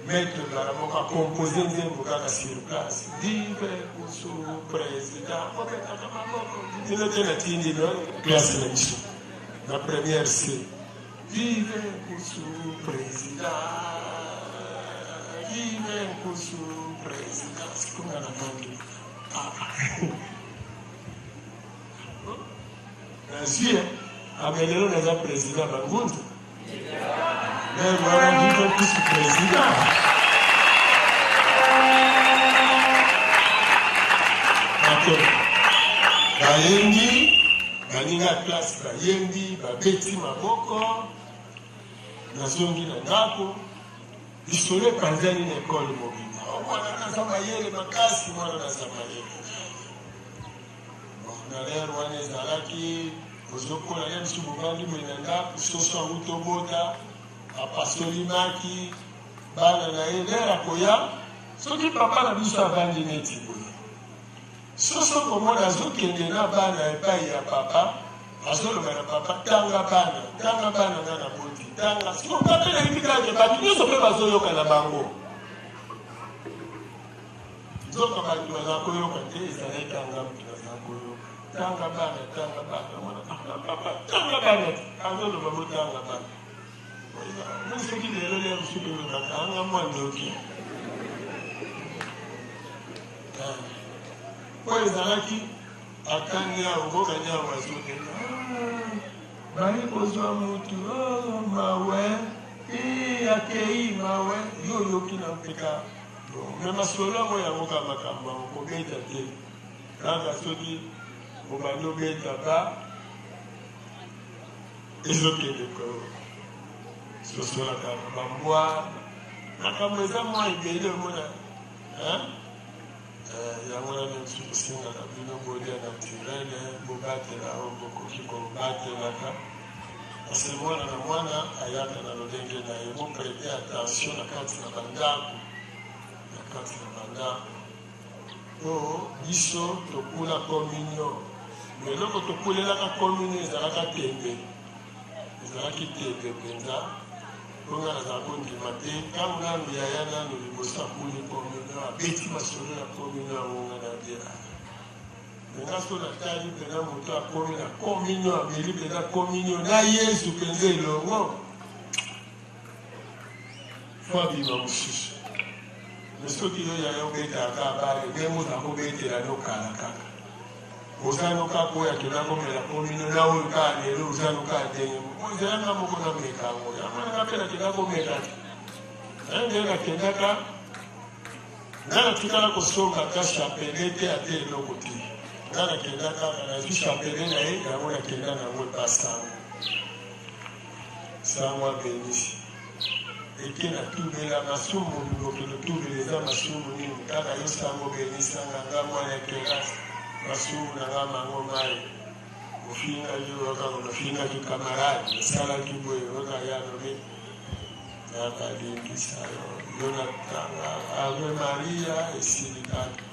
Speaker 4: maître baramoko akompose nzembo kaka sur place vive kusu président obetaka maboko dino te natindi no classe na biso na première c vive kusu président vive kusu président sikonga na mangi nazwi amelelo naza président bangunza mais voilà vive kusu président bayendi baninga classe bayendi babeti maboko nazongi na ndako lisolo epanzani na ekole mobimba mwana naza mayele makasi mwana naza mayele na lere wana ezalaki ozokola ye biso bobandi moi na ndako soso angu tobota apasolimaki bana na ye lere akoya soki papa na biso avandi neti boye soso komona azokende na bana epai ya papa azoloba na papa tanga bana nga na boti tanga siko mpe nayebi kake bato nyonso mpe bazoyoka na bango nzoka bato baza koyoka te ezalaki tanga moto baza koyoka tanga bana mona papa tanga bana azoloba botanga bana moi soki lelo lero soki olobaka anga mwandoki oyo ezalaki akanya ngokanya wazoke bali kozwa mutu mawe akei mawe yo kina mpeka me masolo mo yango ka makambo ko beta te kaka soki obando beta ba ezokende ko sosola ka bambwa makambo eza mwa ebele omona yango na nsusu kosingaka bino bolia naturele bobatela o bokoki kobatelaka parce mwana na mwana ayaka na lolenge na ye boprete attention na kati na bandako o biso tokula communion eloko tokulelaka communion ezalaka tembe ezalaki tembe mpenza bonga nazala kondima te ntango nanu yaya nanu liboso akuli communion abeti masolo ya communion yangonga na bia menga so natali mpena moto akomi na communion ameli mpena communion na yesu mpenza elongo fo abima mosusu me soki yo yaya obetaka abale nde moto akobetela nokala kaka ozano kaka oyo akenda komela communion na oyo kaka lelo ozano kaka ndenge ozalanga moko nameka yango yamonanga mpe nakenda komeka te nde nakendaka nga natikala kosonga ka chapele te ate eloko te nga nakenda kaka nazwi chapele na ye yango nakenda nango epa sango abenisi eke natubela masumu bibokelo tubela eza masumu nini kaka yo sango benisanga nga mwana ekelasi masumu nanga mango mai ofingaki wakanga nofingaki kamaradi nasalaki boye waka yanobe nakalimbisa yo natanga ave maria esili kaka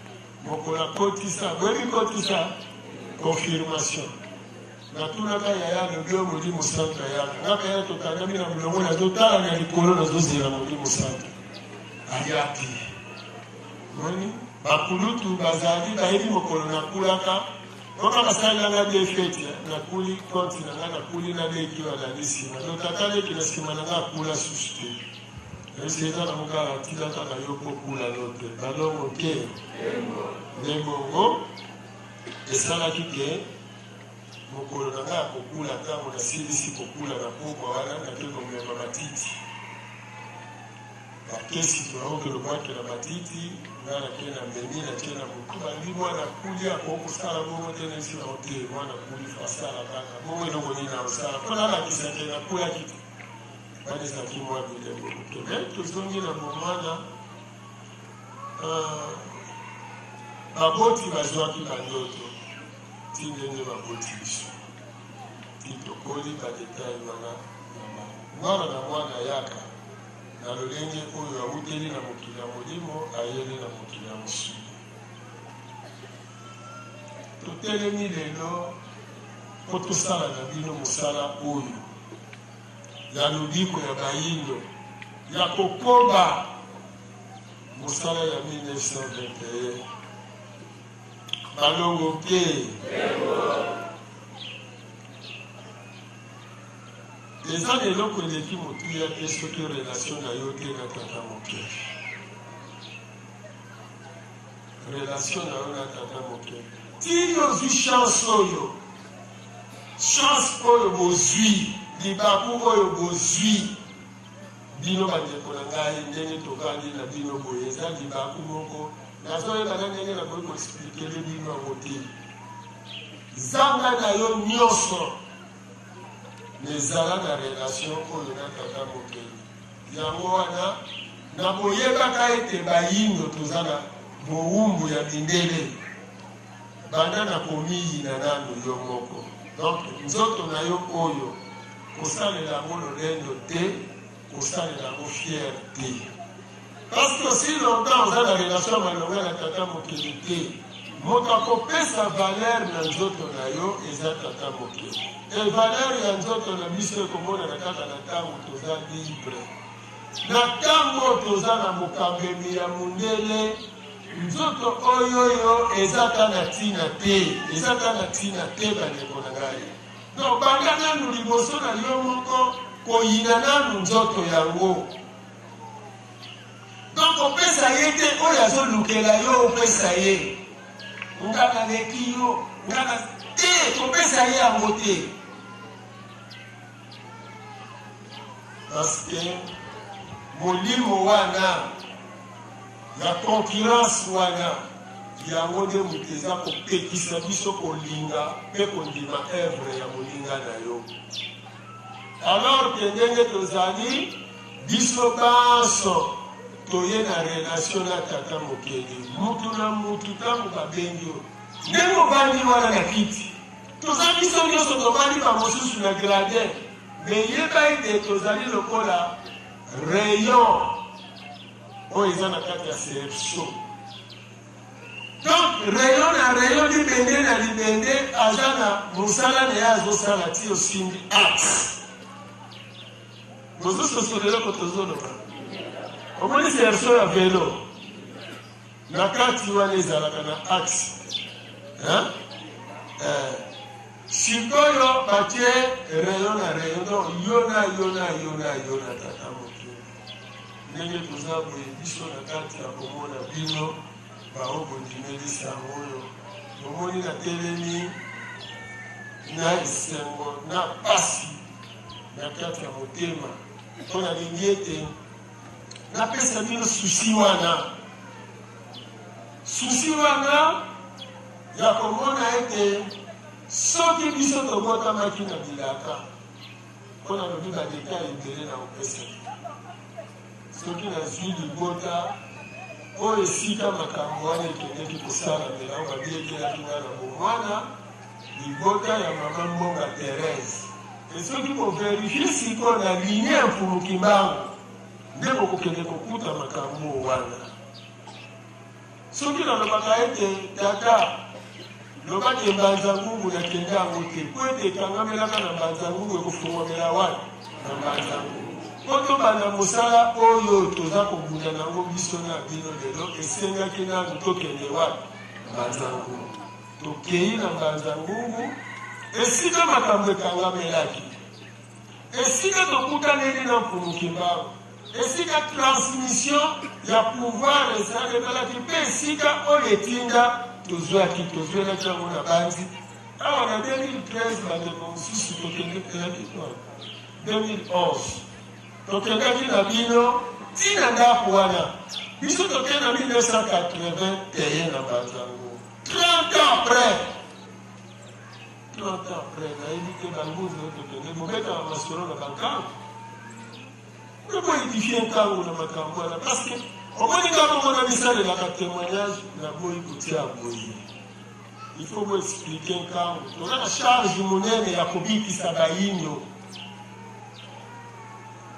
Speaker 4: mokola kotisa bwebi kotisa confirmation natunaka yaya lobi oyo molimo santo ayaka ngaka yaya tokandami na molongo nazotala na likolo nazozela molimo santo ayaki moni bakulutu bazali bayebi mokolo nakulaka oka basalelanga bie fete nakuli konti nanga nakuli na leki walalisi nazotata leki na nsima nanga akula susu te esi eza na mokala atila kaka yo kokula no te balongo ke ndembongo esalaki ke mokolo nanga ya kokula ntango nasilisi kokula na pokwa wana nake komema matiti bakesi toaoke lobwakela matiti nga nake na mbemi nake na motu bandi mwana kuli akokosala bongo te nesi nao te mwana kuli fasala kaka bongo eloko nini na osala mpo nalakisake nakulaki te banesaki mwa bilembo moke me tozongi na bomwana baboti bazwaki bandoto ti ndenge baboti biso ti tokoli badetail wana mwana na mwana yaka na lolenge oyo awuteli na mokili ya molimo ayeli na mokili ya mosuli totelemi lelo mpo tosala na bino mosala oyo ya lobiko ya bayindo ya kokoba mosala ya 1921 balongo ke eza na eloko eleki motuya te soki relation na yo te na tata moke relation na yo na tata moke ti ozwi chance oyo bozwi libaku oyo bozwi bino bandeko na ngai ndenge tokandi na bino boye eza libaku moko nazoyebana ndenge na boyi koexplikele bino yango te zanga na yo nyonso nezala na relation oyo na tata mokeli yango wana na boyebaka ete bayindo toza na bowumbu ya mindele banda na komiyina nano yo moko donc nzoto na yo oyo kosalela yango lolendo te kosalela yango fiere te parce que si longtemps oza na relation malonga na tata mokeli te moto akopesa valeur na nzoto na yo eza tata mokeli e valeur ya nzoto na biso ekomonana kaka na ntango toza libre na ntango toza na mokambemi ya mundele nzoto oyoyo ezaka na ntina te bandeko na ngai donc banda nanu liboso na yo moko koyina nanu nzoto yango donc opesa ye te oyo azolukela yo opesa ye nga naleki yo ngana te kopesa ye yango te parce que molimo wana ya concurrence wana yango nde moto eza kopekisa biso kolinga mpe kondima œuvre ya molinga na yo. Alors ke ndenge tozali biso banso toye na relation na tata mokeli mutu na mutu ntango babengi yo ndenge obandi wana na kiti tozali biso nyonso tobandi bamosusu na gradin me yeba ete tozali lokola rayon oyo eza na kati ya CFSO. Donc rayon na rayon libende na libende aza na mosala na ye azosala ti osimbi axe bozososoleloko tozoloba omoni CFSO ya velo na kati wana ezalaka na axe sikoyo batie rayon na rayon donc yo na tata mokili ndenge toza boye biso na kati ya komona bino baobondimelisa yango oyo omoni na telemi na esengo na pasi na kati ya motema mpo nalingi ete napesa bino susi wana ya komona ete soki biso tobotamaki na bilaka mpo nalobi badeka ebele na kopesa soki nazwi libota oyo esika makambo wana ekendeki kosalamela oyo babiekelaki nga na bomwana libota ya mama mbonga Thérèse esoki koverifie sikoyo na linie ya mfumuki mbangu nde bokokende kokuta makambo wana soki nalobaka ete tata lobaki mbanza ngungu nakende yango te po ete ekangamelaka na mbanza ngungu ekofungwamela wana na mbanza ngungu po tobanda mosala oyo toza kobunda nango biso na bino lelo esengaki nanu tokende wana mbanza ngungu tokei na mbanza ngungu esika makambo ekangamelaki esika tokutaneli na mfumuki mbangu esika transmission ya pouvoir esalebelaki mpe esika oyo etinda tozwelaki yango na banzi awa na 2013 bandeko mosusu tokendeki 2011 tokendaki na bino ntina ndako wana biso tokende na 1981 na banzango 30 ans après nayebi te banguzi oyo tokende bobetaka masolo na bankango eboedifie ntango na makambo wana parce que omoni kaka mona bisalelaka témoignage na boyi kotia boyi il faut boexplike ntango toza na charge monene ya kobikisa bayinyo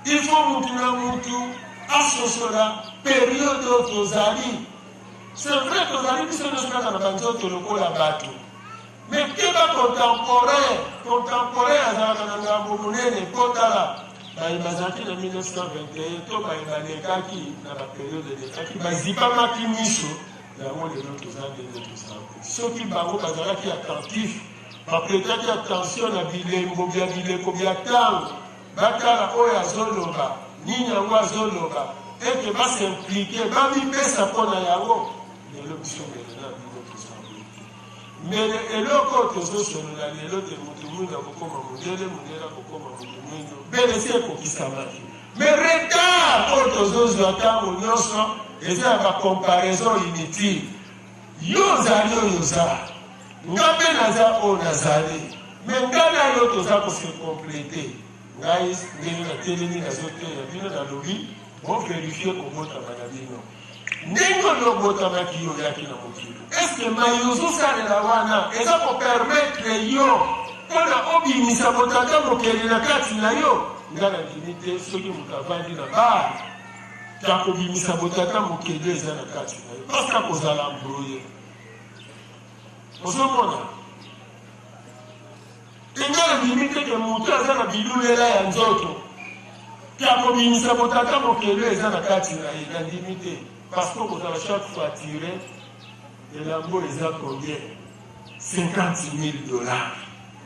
Speaker 4: il faut mutu na mutu asosola periode oyo tozali c'est vrai tozali biso nyonso kaka na banzoto lokola bato mais keba contemporain azalaka na ngambo monene kotala bazalaki na 1921 to balekaki na baperiode elekaki bazipamaki miso yango lelo toza ndenge tozala soki bango bazalaki attentif bapretaki attention na bilembo bya bileko bya ntango batala oyo azoloba nini yango azoloba ete basimplike babipesa mpo na yango lelo biso mbele na bino tozala mbele eloko oyo tozosolola lelo te moto mwindu akokoma mondele akokoma moto mwindu mbele si ekokisamaki mais retard oyo tozozwa ntango nyonso eza ya bacomparaison inutile yo ozali oyo oza nga mpe naza oyo nazali mais nga na yo toza kose complete ngai ndenge natelemi nazoteya bino nalobi boverifie kobotama na bino ndenge oyo obotamaki yo oyaki na mokili eske mai ozosalela wana eza kopermetre yo mpona obimisa botata mokeli na kati na yo nga na ndimi te soki moto avandi na bar ya kobimisa botata mokeli eza na kati na yo parce akozala mbrouye ozomona nga na ndimi te ke moto aza na bilulela ya nzoto ya kobimisa botata mokeli eza na kati na ye na ndimi te parce que okozala chaque fois attiré elambo eza combien 50 000 $.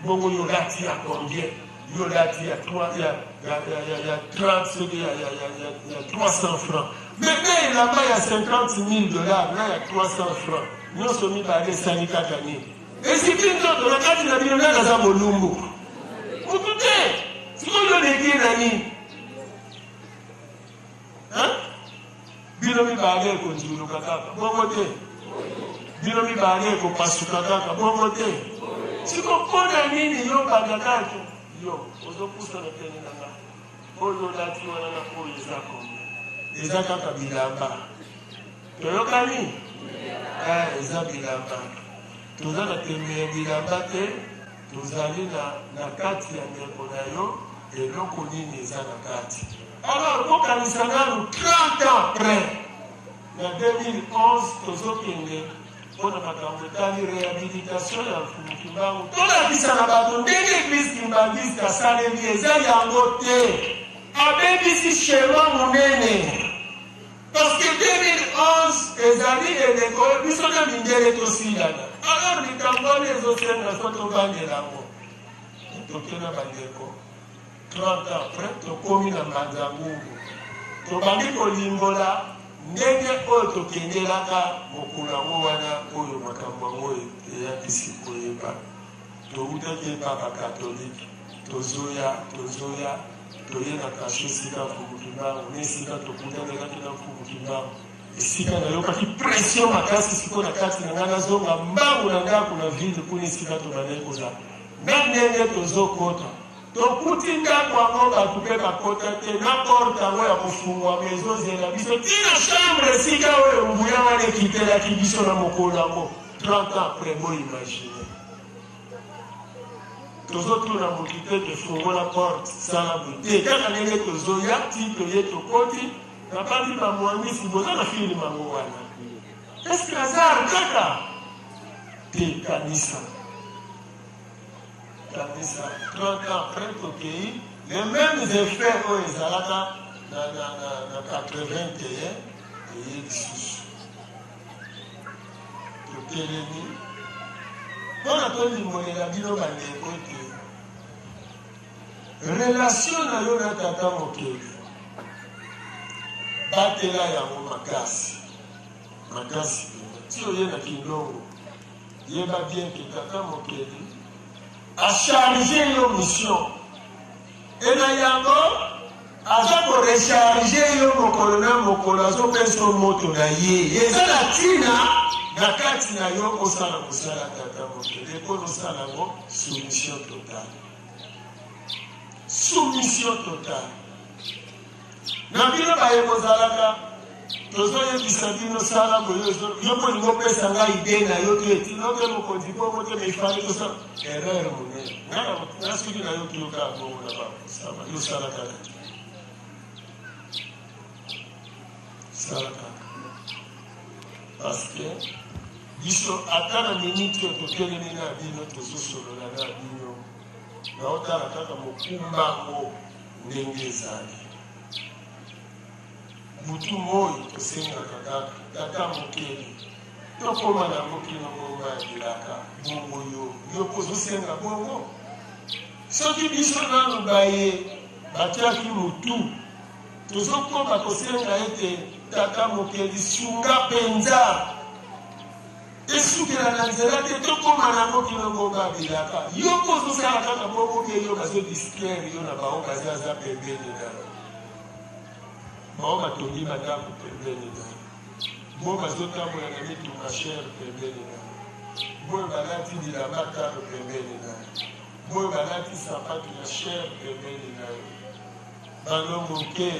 Speaker 4: Bongo yo lati ya combien? Yo lati ya 300 francs. Mais là-bas, il y a 50 000 $, là, il y a 300 francs. Nous sommes mis par les syndicats gagnés. Esipi nzoto na kati na bino nanga za molumbu. Mutute. Sikoyo leki nani? Bino mibale ko njuluka kaka. Bongo te. Bino mibale ko pasuka kaka. Bongo te. Siko kona nini yo bagakaki? Yo, ozopusa na teni nanga. Oyo lati wana na oyo zako. Eza kaka bilamba. Toyokani? Eza bilamba. Toza na tembe bilamba te. Tozali na kati ya ndeko na yo. Eloko nini eza na kati. Alors, kokanisa nanu 30 ans après. Na 2011, tozokende. Pona makambo etali réhabilitation ya Mfumu Kimbangu. Tolakisa na bato ndenge Eglise Kimbangiste asaleli eza yango te. Abebisi shema monene. Parce que 2011 ezali eleko biso na mindele tosilana. Alors likambo wana ezosenga so tobandela yango. Tokena bandeko 30 ans après tokomi na Manzangungu. Tobandi kolimbola ndenge oyo tokendelaka mokolo yango wana oyo makambo yango eyakisi koyeba. Toutaki papa katolike tozoya toye na kasho esika Mfumu Kimbangu nesika tokutanelaki na Mfumu Kimbangu esika nayokaki pression makasi siko na kati na nga nazonga mbangu na ndako na vide kuna esika tobandeli kozala na ndenge tozokota tokuti ndako yango bato mpe bakota te na porte yango ya kofungwama ezozela biso tina chambre esika oyo mbuya wana ekitelaki biso na mokolo yango 30 ans après boimagine tozotuna moki te tofungola porte sala boye te kaka ndenge tozoya ti toye tokoti na bandi bamwangisi boza na filime yango wana eske azar kaka te kanisa 30 ans après tokei les mêmes effets oyo ezalaka na 81 eye lisusu totelemi mpona tolimbolela bino bandeko te relation na yo na tata mokeli batela yango makasi ti oye na kindongo yeba bien ke tata mokeli acharge yo mission e na yango aza korecharge yo mokolo na mokolo azopesa moto na ye eza na ntina na kati na yo osala kosala tata mokeli mpona osala yango soumission totale na bino baye kozalaka tozoyebisa bino sala boye yo mpo lingo opesa ngai ide na yo to etinoke mokonzi bongo te meifali tosala erreur monene na soki na yo toyoka bongo na bakosama yo sala kaka parce que biso ata na miniti oyo totelemi na bino tozosolola na bino naotala kaka mokumbango ndenge ezali butu moyo tosengaka kaka tata mokeli tokoma na mokili mongo abilaka bongo yo kozosenga bongo soki biso nanu baye batiaki motu tozokoma kosenga ete tata mokeli sunga mpenza esukela na nzela te tokoma na mokili mongo abilaka yo kozosala kaka bongo ke yo bazodistraire yo na bao bazaza pembeni na bao batongi bandako pembeni na bo bazotambola na mituka chere pembeni na boyo balati bilamba talo pembeni na boyo balati sapatu ya chere pembeni na balongo ke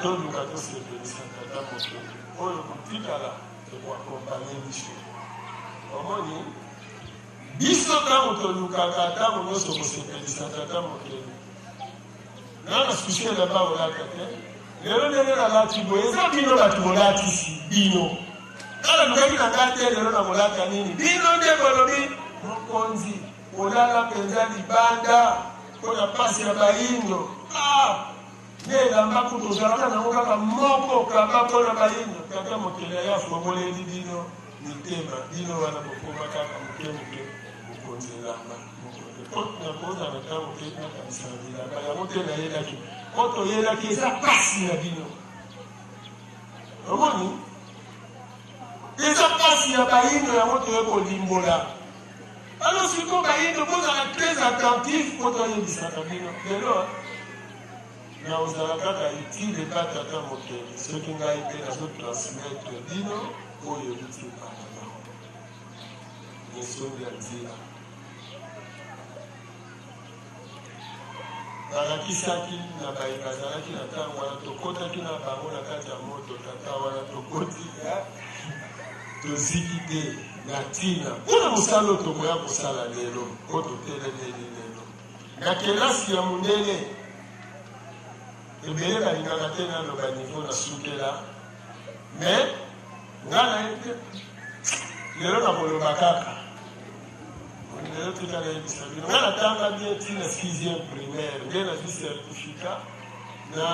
Speaker 4: toluka tosepelisa tata mokeli oyo kotikala ekoakompanye biso omoni biso ntango tolukaka ntango nyonso kosepelisa tata mokeli nana susi elamba olata te lelo ndenge nalati boye eza bino bato bolatisi bino tala lukaki na nga te lelo na kolata nini bino nde bolobi mokonzi olala mpenza libanda mpona pasi ya bayindo nde elamba kutu ozalaka nango kaka moko kamba mpona bayindo tata mokili ya fongoleli bino mitema bino wana bokoma kaka moke mokonzi elamba nakozala ntango te nakanisa na bilamba yango te nayelaki po toyelaki eza pasi na bino omoni eza pasi ya bayindo yango toye kolimbola Alors, si vous voyez, nous sommes très attentifs quand on dit ça. Mais vous avez quand utile de battre à mon cœur. Ce qui n'a été à nous transmettre, Dino, ou il y a eu des parents. Ils sont bien dit. Bazakisaki na bazalaki na ntango wana tokotaki na bango na kati ya moto tata wana tokoti toziki te na ntina mpona mosala oyo tokoya kosala lelo oyo totelemeli lelo na kelasi ya mondele ebele balingaka te naloba nivo na sukela me nga na ye te lelo na koloba kaka lelo tika nayebisa bino nga natanga bien ntina 6e primaire nde nazwi certificat na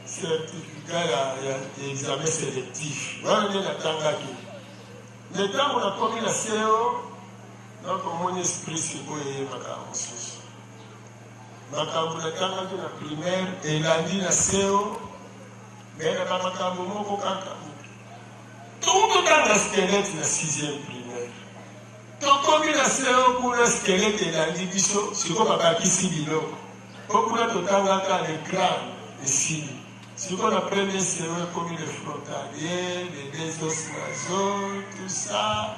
Speaker 4: certificat ya examen sélectif wana nde natangaki me ntango nakomi na seo nakomoni esprit sikoyo eyebaka mosusu makambo natangaki na primaire elandi na seo me na bamakambo moko kaka tokotanga skelete na 6e primaire tokomi na seo kuna skelete elandi biso siko babakisi biloko po kuna totangaka le crâne esili siko na premier seo ekomi le frontalier le deux os nasaux tout ça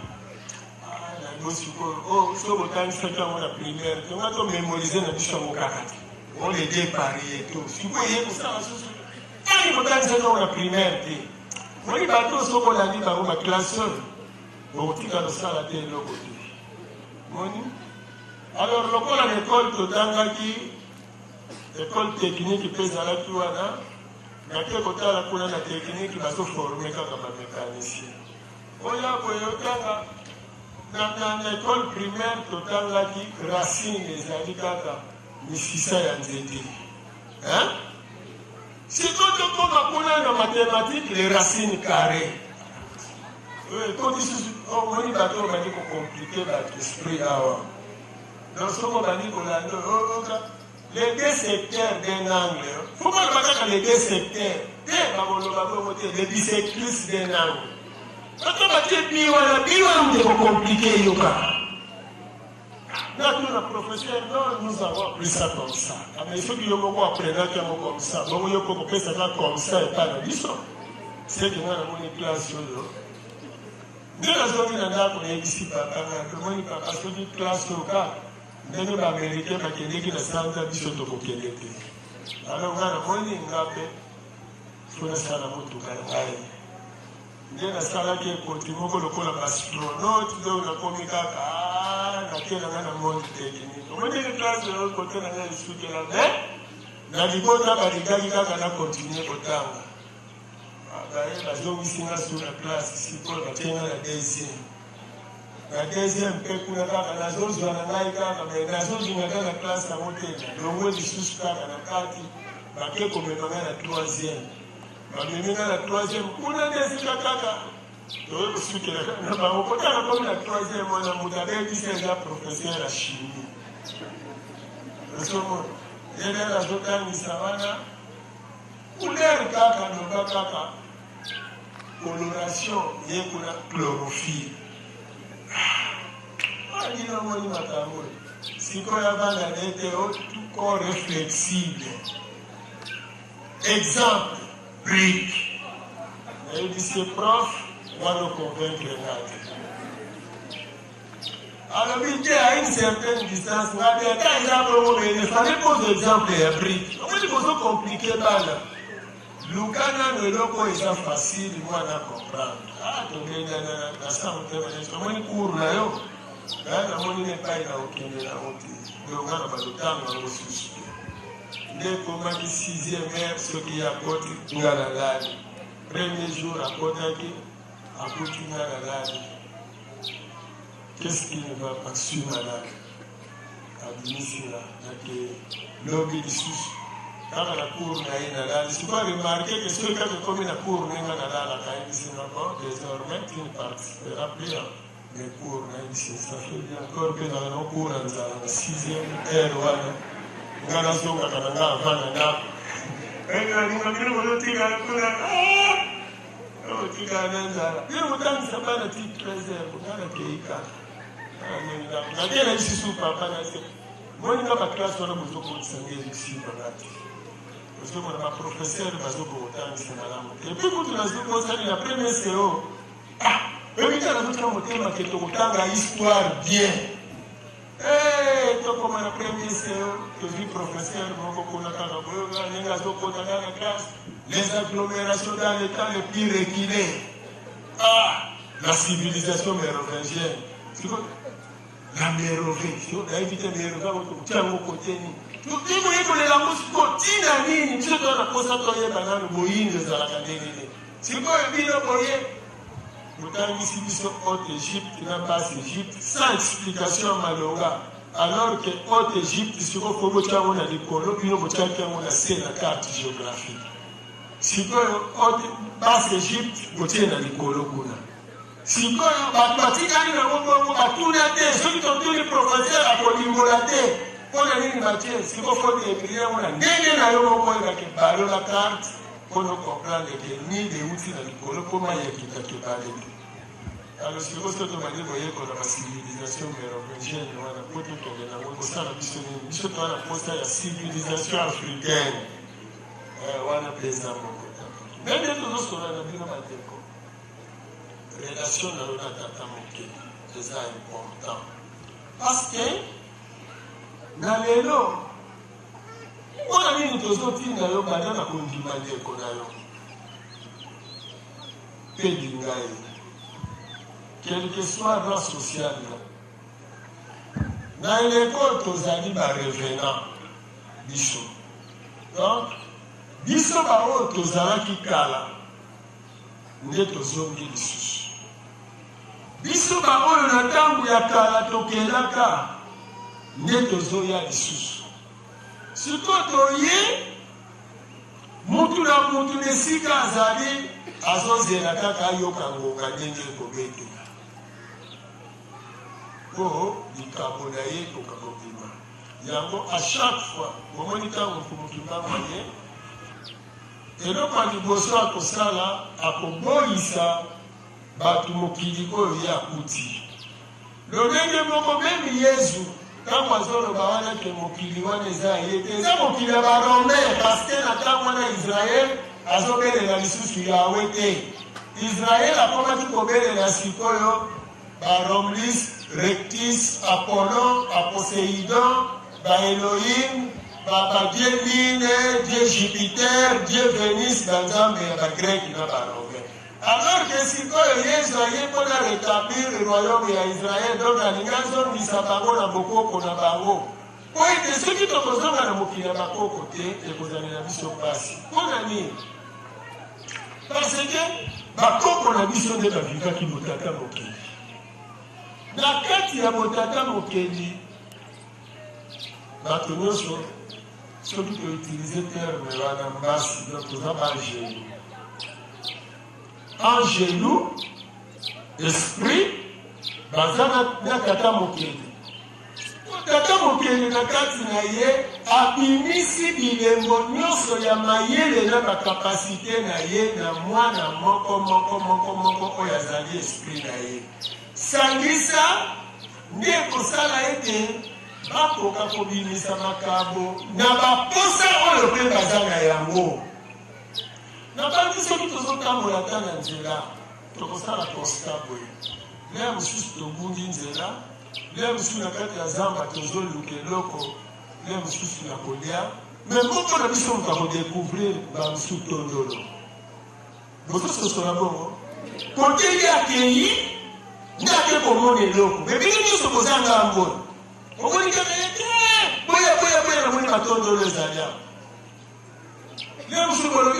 Speaker 4: nango sikoyo so botangisaki yango na primaire tonga tomémorize na biso yango kaka te on le déparie to sikoyo eye kosala susu tangi botangisaki yango na primaire te moni bato soko olandi bango baklasse oyo bokotika losala te eloko te moni alors lokola na école totangaki école technique mpe ezalaki wana nake kotala kuna na technique bazoforme kaka bamécanicien oya boye otanga na école primaire totangaki racine ezali kaka misisa ya nzete siko tokoma kuna na mathématique les racines carrées koti susu omoni bato bandi kocomplike bato esprit awa donc soko bandi kolanda oyoka les deux secteurs d'un angle faut pas bakaka les deux secteurs te bakoloba bongo te les bisectrices d'un angle bato batie biwana nde kocomplike yoka natu na professeur non nous avons appris ça comme ça mais soki yo moko aprenaki yango comme ça bongo yo moko kopesaka comme ça epa na biso seki nga namoni classe oyo nde nazongi na ndako nayebisi papa nga tomoni papa soki classe oyo kaka ndenge baaméricain bakendeki na sanza biso tokokende te alors nga namoni nga mpe fo nasala motuka ya ngai nde nasalaki ekoti moko lokola baastronaute donc nakomi kaka nakela nga na monde technique omondeki classe oyo kote na nga esukela me na libota balingaki kaka na continue kotanga baye bazongisi nga sur la classe sikoyo batenga na deuxième na deuxième mpe kuna kaka nazozwa na ngai kaka me nazozinga kaka classe yango te longo lisusu kaka na kati bake komema ngai na troisième bamemi ngai na troisième kuna nde esika kaka toye kosukela na bango kotana komi na troisième wana moto abebisa eza professeur ya chimie osomona yene nazotangisa wana couleur kaka loba kaka coloration ye kuna chlorophylle alinamoni makambo sikoyo abanda na ete tout corps réflexible exemple brique nayebisi prof wana convaincre ngate alobi te à une certaine distance ngabe ata exemple oyo bene fallait pose exemple ya brique omoni kozocomplike bana luka nano eloko eza facile mwana comprendre togenda na samotemaneso omoni cour na yo namoni nepai na okende nango te donga na balotanga yango susu nde ekomaki 6e heure soki akoti nga na lali premier jour akotaki akuti nga na lali qu'est-ce qui ne va pas sur malade abimisila nake lobi lisusu kaka na cour na ye na lali sikoyo remarke que soki kaka ekomi na cour nenga na lala kayebisinga bon désormais tu ne participeras plus mes cours nayebisi ça fait bien encore mpe nanga na cour na nzala na 6e heure wana nga nazongaka na nga ava na ndako alinga bino bozotikala kuna otikala na nzala bino botangisa bana ti 13 heure nga nakei kaka nakela lisusu papa nase moninga baklase wana bozokotisangeli kusiba ngati ozomona baprofesseur bazokotangisa malamu epuis kutu nazokosali na premier CO oyika nazotika motema ke tokotanga histoire bien tokoma na premier CO tozwi professeur moko kuna kaka boyoga ndenge azokota na classe les agglomérations dans les temps les plus reculés la civilisation mérovingienne la mérovingien nayebi te mérovin tiango koteni timo yekolela mosiko tina nini biso tona posa toyeba nano boyingo ezalaka ndenge nini sikoyo bino boye botangisi biso haute Égypte na basse Égypte sans explication malonga alors que haute Égypte sikoyo botiango na likolo bino botiaki yango na se na carte géographique sikoyo haute basse Égypte botie na likolo kuna sikoyo bato batikali na bongo batuna te soki totuni professeur akolingola te mpona nini batie siko foti eprie yango na ndenge na yo moko oyebake balo la carte mpona comprendre ke nini euti na likolo mpo mai ekitaki bale te alors siko soki tobandi boyekola basivilisation mérovingienne wana mpo tokende nango kosala biso nini biso toa na posa ya civilisation africaine wana mpenza moko ndenge tozosola na bino bandeko relation na yo na tata moke eza important parce que na lelo mpona nini tozotinda yo banda na kondima ndeko na yo mpe lingai quelque soit rang social na eleko tozali barevenant biso donc biso baoyo tozalaki kala nde tozongi lisusu biso baoyo na ntango ya kala tokelaka nde tozoya lisusu sikoyo toye mutu na mutu nesika azali azozela kaka ayoka ngonga ndenge ekobetela mpo likambo na ye ekoka kobima yango a chaque fois bomoni ntango mutu bamanye eloko ya liboso akosala akoboyisa bato mokili oyo ye akuti lolenge moko memi yesu ntango azoloba wana ke mokili wana eza ye te eza mokili ya baromain parceke na ntango wana israele azobelela lisusu yawe te israele akomaki kobelela sikoyo baromlis rectis apollon aposeidon baelohim Dieu Mine, Dieu Jupiter, Dieu Vénus, banzambe ya bagreki na baromain. Alors que sikoyo Yesu aye mpona rétablir le royaume ya Israël, donc alingi azongisa bango na bokoko na bango. Po ete soki tokozonga na mokili ya bakoko te ekozanela biso mpasi. Mpona nini? Parce que bakoko na biso nde bavivaki botata mokili. Na kati ya botata mokili bato nyonso soki toutilize terme wana mbasi donc toza baangelu angelu esprit baza na tata mokili tata mokili na kati na ye abimisi bilembo nyonso ya mayele na bakapasite na ye na mwana moko oyo azali esprit na ye sangisa nde ekosala ete bakoka kobimisa makambo na baposa oyo mpe baza na yango na bandi soki tozotambola ata na nzela tokosala constat boye lea mosusu tobundi nzela lea mosusu na kati ya zamba tozoluka eloko lea mosusu ya kolia me moko na biso moto akodécouvrir bamosusu tondolo bozososola bongo kote ye akei nde ake komona eloko me bino nyonso kozanga mbona omoni kaka yete boya namoni matondolo ezali awa leo mosusu bolobi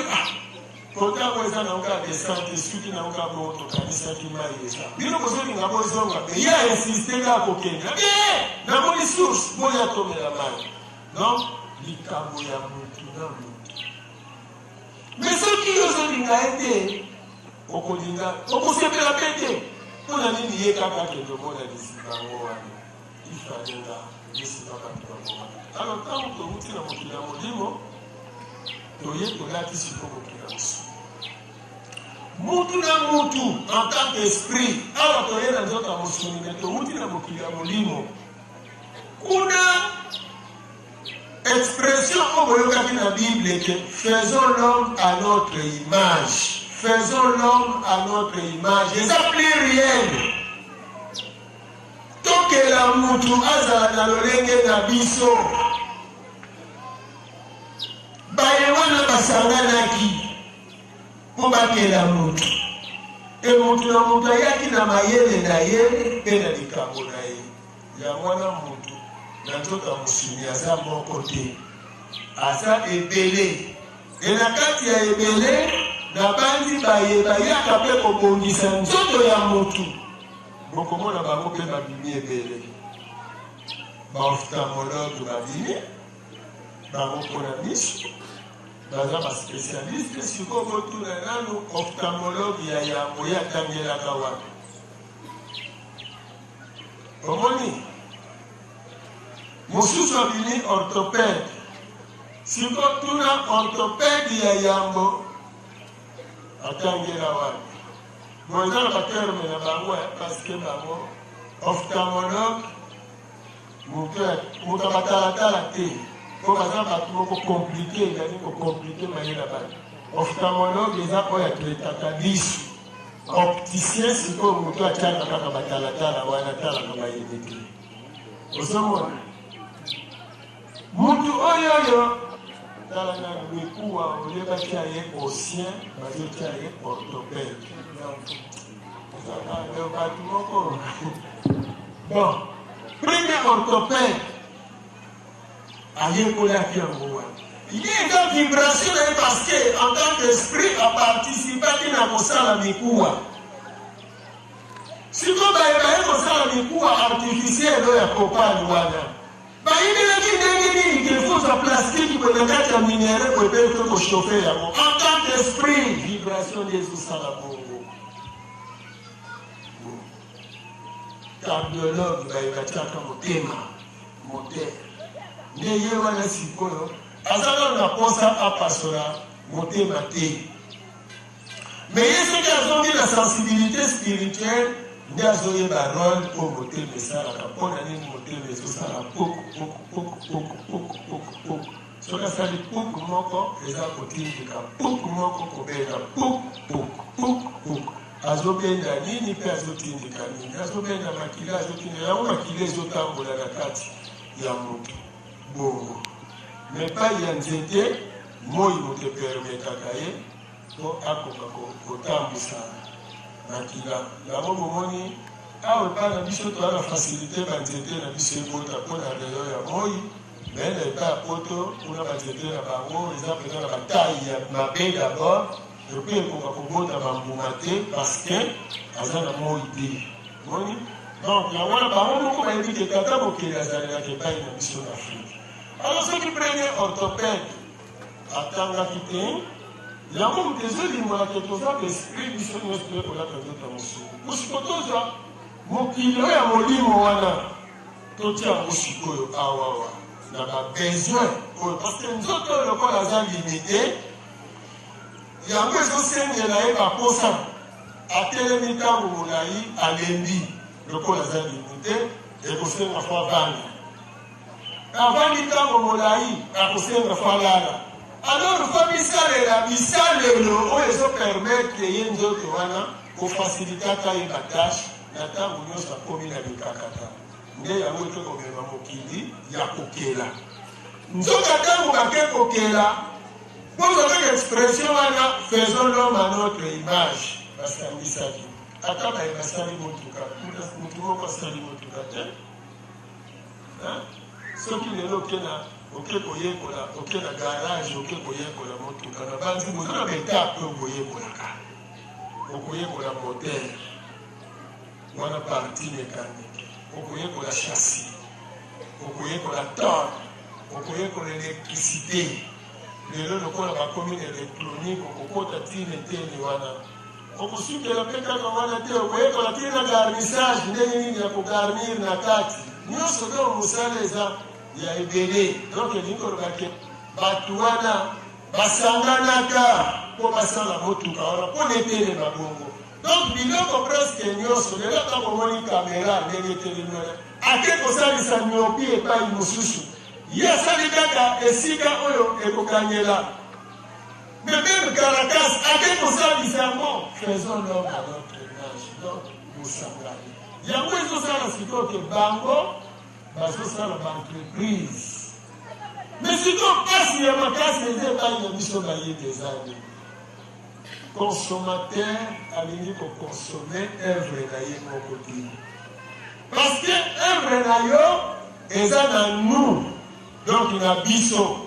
Speaker 4: kotango eza naoka desante soki naoka bongo tokanisaki mai eza bino kozolinga bozonga me ye ainsiste kaka kokende namoni source boya tomela mai donc likambo ya mutu na mutu me soki ozolinga ye te okolinga okosepela mpe te mpona nini ye kaka akende omona lisibango wana ifalenga lisiba bato bango wana alors ntango touti na mokili ya molimo toye tolati siko mokili ya mosu mutu na mutu en tant qu'esprit awa toyena nzoka musuni tomuti na mokili ya molimo kuna expression oboyokaki na Bible que faisons l'homme à notre image. Faisons l'homme à notre image. Et ça pluriel. Tokela mutu azala na lolenge na biso. Bayewana basanganaki po bakela mutu. E mutu na mutu ayaki na mayele na ye pe na likambo na ye. Ya mwana mutu na nzoka musuni aza moko te. Aza ebele. E na kati ya ebele na bandi bayeba yaka pe kobongisa nzoto ya mutu. Bokomona bango pe babimi ebele. Baoftalmologue babimi. Bango mpona miso. Baza baspecialiste sikoyo botuna nanu ophtalmologue ya yambo ye atangelaka wapi. Omoni mosusu abimi orthopède. Sikoyo tuna orthopède ya yambo atangela wapi. Bon, eza na baterme na bango parce que bango ophtalmologue moto abatalatala te. Pour exemple, il faut compliquer, il faut compliquer la balle. Ophtalmologue, les appuis à traiter 10. Opticien, c'est comme tu as tiré la batalata, ou la tala, comme il est. Au sommet. Moutou oyoyo. Dans la Mikoua, au lieu d'aller au sien, il va aller orthopède. Bon, premier orthopède. Il y a une vibration parce qu'en tant qu'esprit a participé à la mikoua. Si vous avez la mikoua artificielle, il y a copain. Il faut un plastique pour le mettre en minerai pour chauffer. En tant qu'esprit, vibration de Jésus à la bongo. Cardiologue, il va être comme thème, moteur. Neye wana sikoyo azala na posa apasora motema te. Mais ce qui a zongi la sensibilité spirituelle nde azoyeba rôle po motema esalaka mpona nini motema ezosala puku. Soki asali puku moko eza kotindika puku moko kobenda puku. Azobenda nini mpe azotindika nini. Azobenda makila azotindika yango makila ezotambola na kati ya moto. Bongo. Mais pas y a nzete, moi il te permet kakaye, pour akoka kotambisa makila. La momoni, ah oui pas la biso to la facilité ba nzete na biso ebota pona lelo ya moi, mais les pas poto kuna ba nzete na bango, les appels na bataille ya mabe d'abord, et puis ko kobota ba mbumate parce que azana moi idée. Moni. Donc la wana bango moko ba invite tata bokeli azalela ke pai na biso na Afrique. Alors ceux qui prenaient orthopède, attendant quitter, il y a même des autres qui m'ont dit l'esprit du Seigneur pour la tête de monsieur. Musikotoza, mon kilo et mon limo wana, tout est à musiko awawa. N'a pas besoin, parce que nous autres le corps a limité. Il y a un peu de seigneur là par poisson. À télémita ou moulaï à lundi, le corps a limité et vous savez la fois 20. Avant l'Itango Molaï, à Kosenga Falala. Alors, il faut misalelo, où ils ont permis de créer une autre pour faciliter la tâche, la tâche où nous avons commis la Mikakata. Nous avons été comme un mokili, il y a Kokela. Nous avons été Kokela. Pour votre expression, faisons l'homme à notre image. Parce que nous savons. Attends, il va salir mon truc. Nous pouvons pas salir mon truc. Ceux qui ne l'ont pas, ok, la garage, ok, la moto, la bande, vous avez été à peu près la moteur, ou la partie mécanique, ou la châssis, ou la torre, ou l'électricité. Les gens qui ont la commune électronique, ou la tinete, ou si vous avez fait la garnissage, vous avez garnir la carte. Nous sommes il y a ebele donc lingo bakye batuwana basanganaka pour passer la motuka pour nettoyer les babongo. Donc biloko presque nyonso lelo ta komoni caméra ndenge telemona ake kosalisa myopie epai mosusu ye asali kaka esika oyo ekokanyela mais même Caracas ake kosalisa yango faisons l'homme à notre image donc mosangani yango ezosala sikoyo ke bango bazosala baentreprise mais sikoyo mpasi ya makasi eza epai na biso bayede ezali consommateur alingi consommer œuvre na ye moko te parce que œuvre na yo eza na nous donc na biso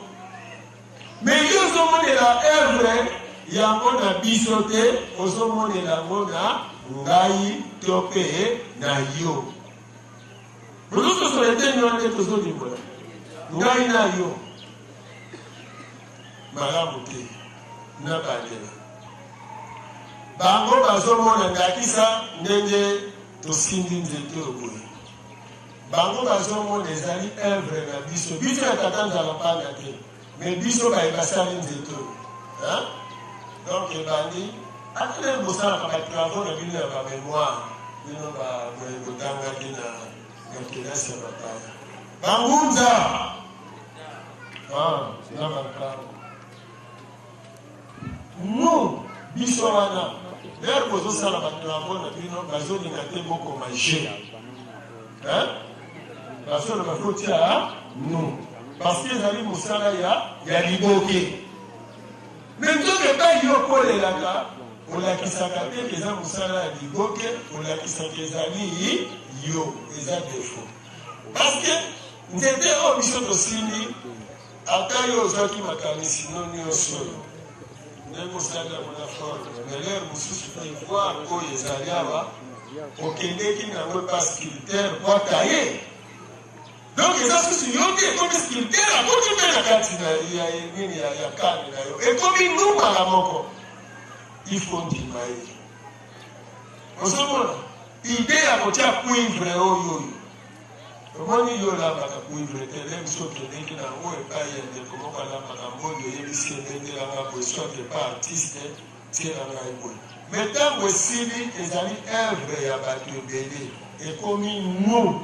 Speaker 4: mais yo ozomonela œuvre yango na biso te ozomonela yango na ngai to mpe na yo bozososole te nyonde tozolimbola ngai na yo malamu te na bandela bango bazomona ndakisa ndenge tosindi nzete oboye bango bazomona ezali œuvre na biso biso ya tata nzala mpanga te mais biso bayebasali nzete oyo donc ebandi atele bosalaka batravau na bino ya bamémoire bino botangaki na kelasi ya bapaya bangunza na bakango nous biso wana lero bozosala batravau na bino bazolinga te bokoma je basolo bakotia nous parce que ezali mosala ya liboke mais nzoka epai yo kolelaka olakisaka te ke eza mosala ya liboke olakisaka ezali yo eza défaut parce que nzete oyo biso tosindi ata yo ozwaki makanisi no nyonso oyo ndenge osali yango na forme mais lere mosusu te voir oyo ezali awa okendeki nango epa sculpteur bwaka ye donc eza susu yo te ekomi sculpteur akoti mpe na kati nini ya kane na yo ekomi numala moko ifo ndima ye ozomona ide ya kotia cuivre oyo omoni yo olambaka cuivre te le biso okendeki nango epai ya ndeko moko alambaka mbondi oyebisi ebendelanga boye soki epa artiste tiela ngai boye mais ntango esili ezali œuvre ya bato ebele ekomi nous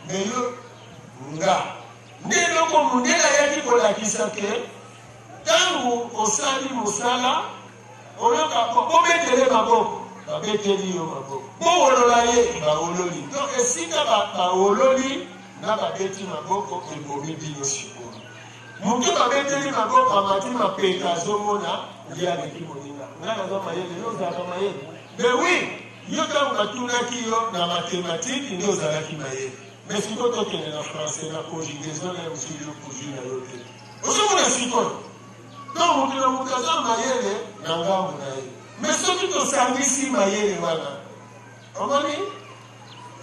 Speaker 4: mais yo nga nde eloko mondele ayaki kolakisa ke ntango osali mosala oyoka bobetele maboko babeteli yo maboko bowolola ye bawololi donc esika bawololi na babeti maboko ebomi bino sikoyo moto babeteli maboko amati mapeka azomona ye aleki moninga ngai naza mayele yo ozalaka mayele mais oui yo ntango batunaki yo na mathématique nde ozalaki mayele mais sikoyo tokende na français na conjugaison na mosusu yo conjuge na yo te ozomona sikoyo donc moto na moto aza mayele na ngambo na ye mais soki tosangisi mayele wana omoni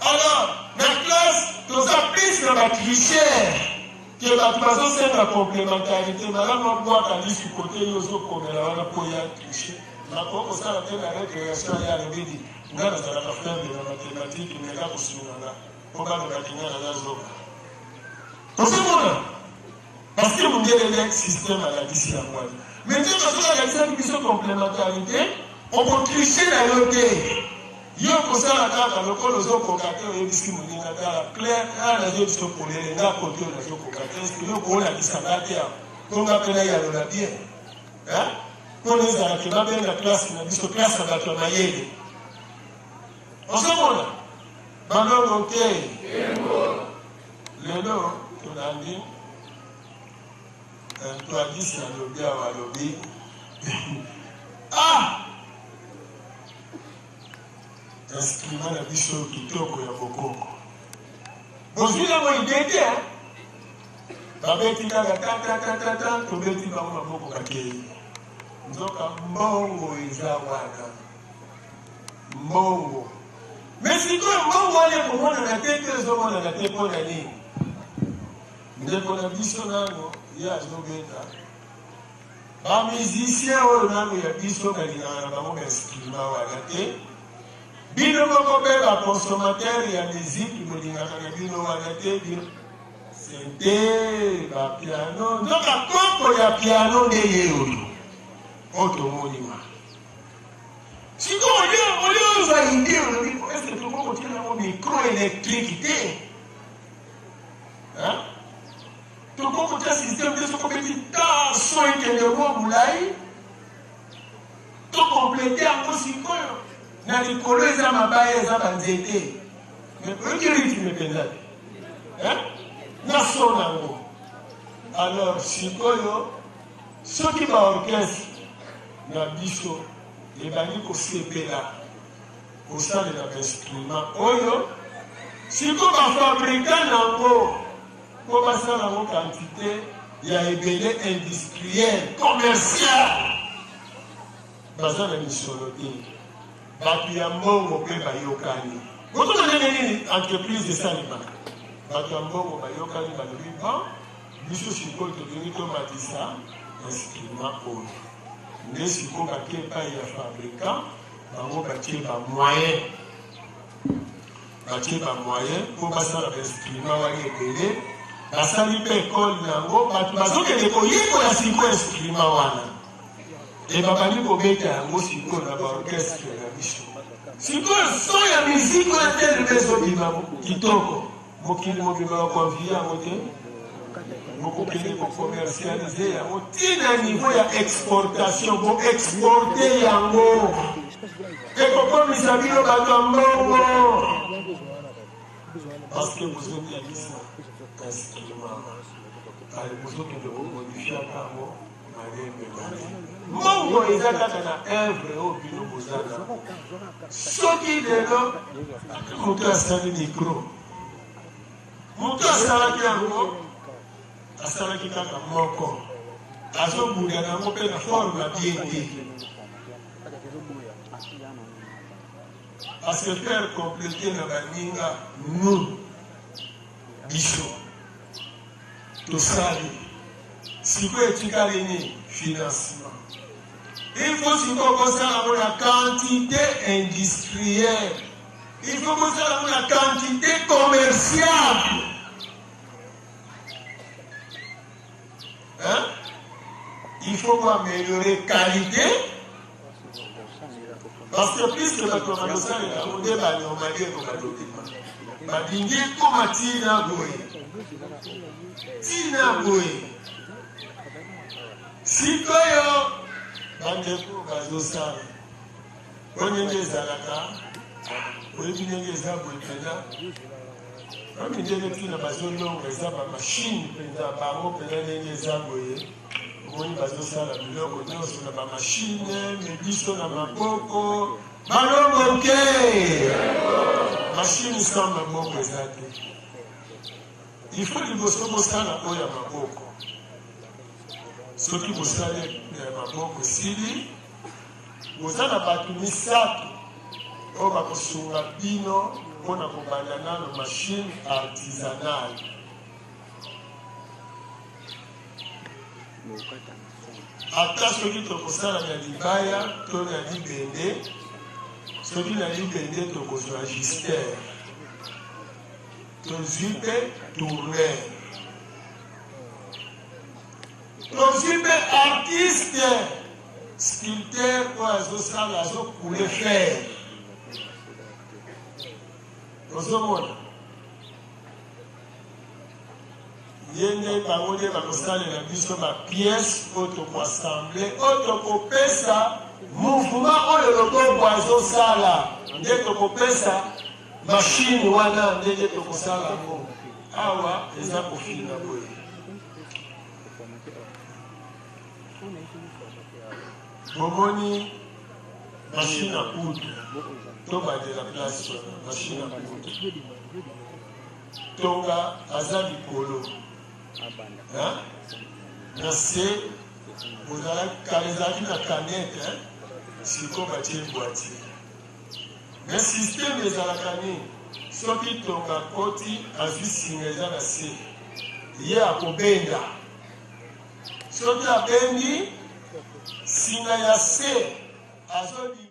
Speaker 4: alors na classe toza plus na batricher ke bato bazosenga complémentarité malamu abwaka lisu kote yo ozokomela wana mpo ya tricher nakokosala te na récréation ya rebedi nga nazalaka faible na mathématique meka kosunanga mpo balobaki nga naza zoka tozomona parce que mongelele système alakisi yango wana mais nde bazolakisaki biso complémentarité okotriche na yo te yo kosala kaka lokola ozokoka te oyebisi moninga tala clair aa nazo biso polele nga kote oyo nazokoka te eske yo koolakisanga te awa tonga mpe nayalola bien mpona ezalaki babenga classe na biso classe na bato ya mayele ozomona balongo te lelo tolandi toadisi alobi awa alobi instrument na biso kitoko ya bokoko bozwi nango ide te babeti kaka tatatata tobeti bango maboko bakei nzoka mbongo eza wana mbongo mais sikoyo mbongo wana ekomonana te te ezomonana te mpona nini ndeko na biso nano ye azobeta bamusicien oyo nano ya biso balingaka na bango bainstrument wana te bino moko mpe baconsommateur ya musique bolingaka na bino wana te bino synthé, ba piano. Donc à quoi il y a piano de yéoyo? Autre monument. Si on lui a une idée, est-ce que tout le monde tient un micro-électricité? Hein? Tout le monde tient un système de ce qu'on peut dire, tant soin que le mot moulay, tout complété en conséquence. Dans les collèges, ça m'a baillé, ça m'a zété. Mais eux qui rythment les pénales. Hein? Nation nango. Alors, si ceux qui va orchestre, na biso, les bannis qu'on s'épée là, au sein de l'instrument. Oyo, si on va fabriquer nango, on va faire la quantité, il y a des bébés industriels, commerciaux. Bazar la misologie. Batuyambongo pe bayokani. Vous avez une entreprise de Salima. Batuyambongo bayokani balobiba. Biso siko tokeni tomatisa instrument oyo. Nde siko bake pa ya fabricant bango batie ba moyen. Batie ba moyen pour basala instrument wali ebele. Basali pe école nango batu bazokende koyekola siko instrument wana. Et babani kobeta yango siko na ba orchestre na biso. Siko so ya musique na tele beso bimamo kitoko. Mokili mobima ko via mote. Moko kene ko commercialiser yango tina niveau ya exportation pour exporter yango. Et ko misabilo batambongo. Parce que vous êtes à ça instrument. Allez vous autres de modifier yango. Mongo ezakaka na œuvre au bino bozana. Soki lelo moto asali micro. Moto asalaki yango asalaki kaka moko. Azobuda nango mpe na forme ya bien te. À se faire compléter na baninga nous biso. Tosali. Si vous êtes financement, il faut que la quantité industrielle, il faut que la quantité commerciale. Hein? Il faut améliorer la qualité. Parce que puisque la commerciale est la monnaie, si koyo bandeko bazosala onyenge ezalaka oyebi ndenge eza boye mpenza oyebi ndenge ntina bazolonga eza bamashine mpenza bango mpenza ndenge eza boye omoni bazosala biloko nyonso na bamashine mebiso na maboko balongo nke mashine sa maboko eza te il faut liboso bosala oyo ya maboko soki bosali maboko esili boza na bato misato oyo bakosunga bino mpona kobanda nano machine artisanale. Ata soki tokosala na libaya to na libende, soki na libende tokozwa gister tozwi mpe tourneur. Tozwi artiste, sculpteur, azosala azokule fer. Ozomona. Yende bango nde bakosalela biso ba pièce oyo tokoassemble, oyo tokopesa mouvement oyo loboko azosala. Nde tokopesa machine wana ndenge tokosala yango. Awa eza kofina boye. Bomoni machine à coudre, toba de la place, machine à coudre. Tonga azali kolo. Hein? Nase, vous allez caler la canette, si vous battez le boîtier. Le système des alakani, ceux qui tonga koti, azu sineza na se. Yé a kobenda. Ceux qui a bendi, singa ya se azoli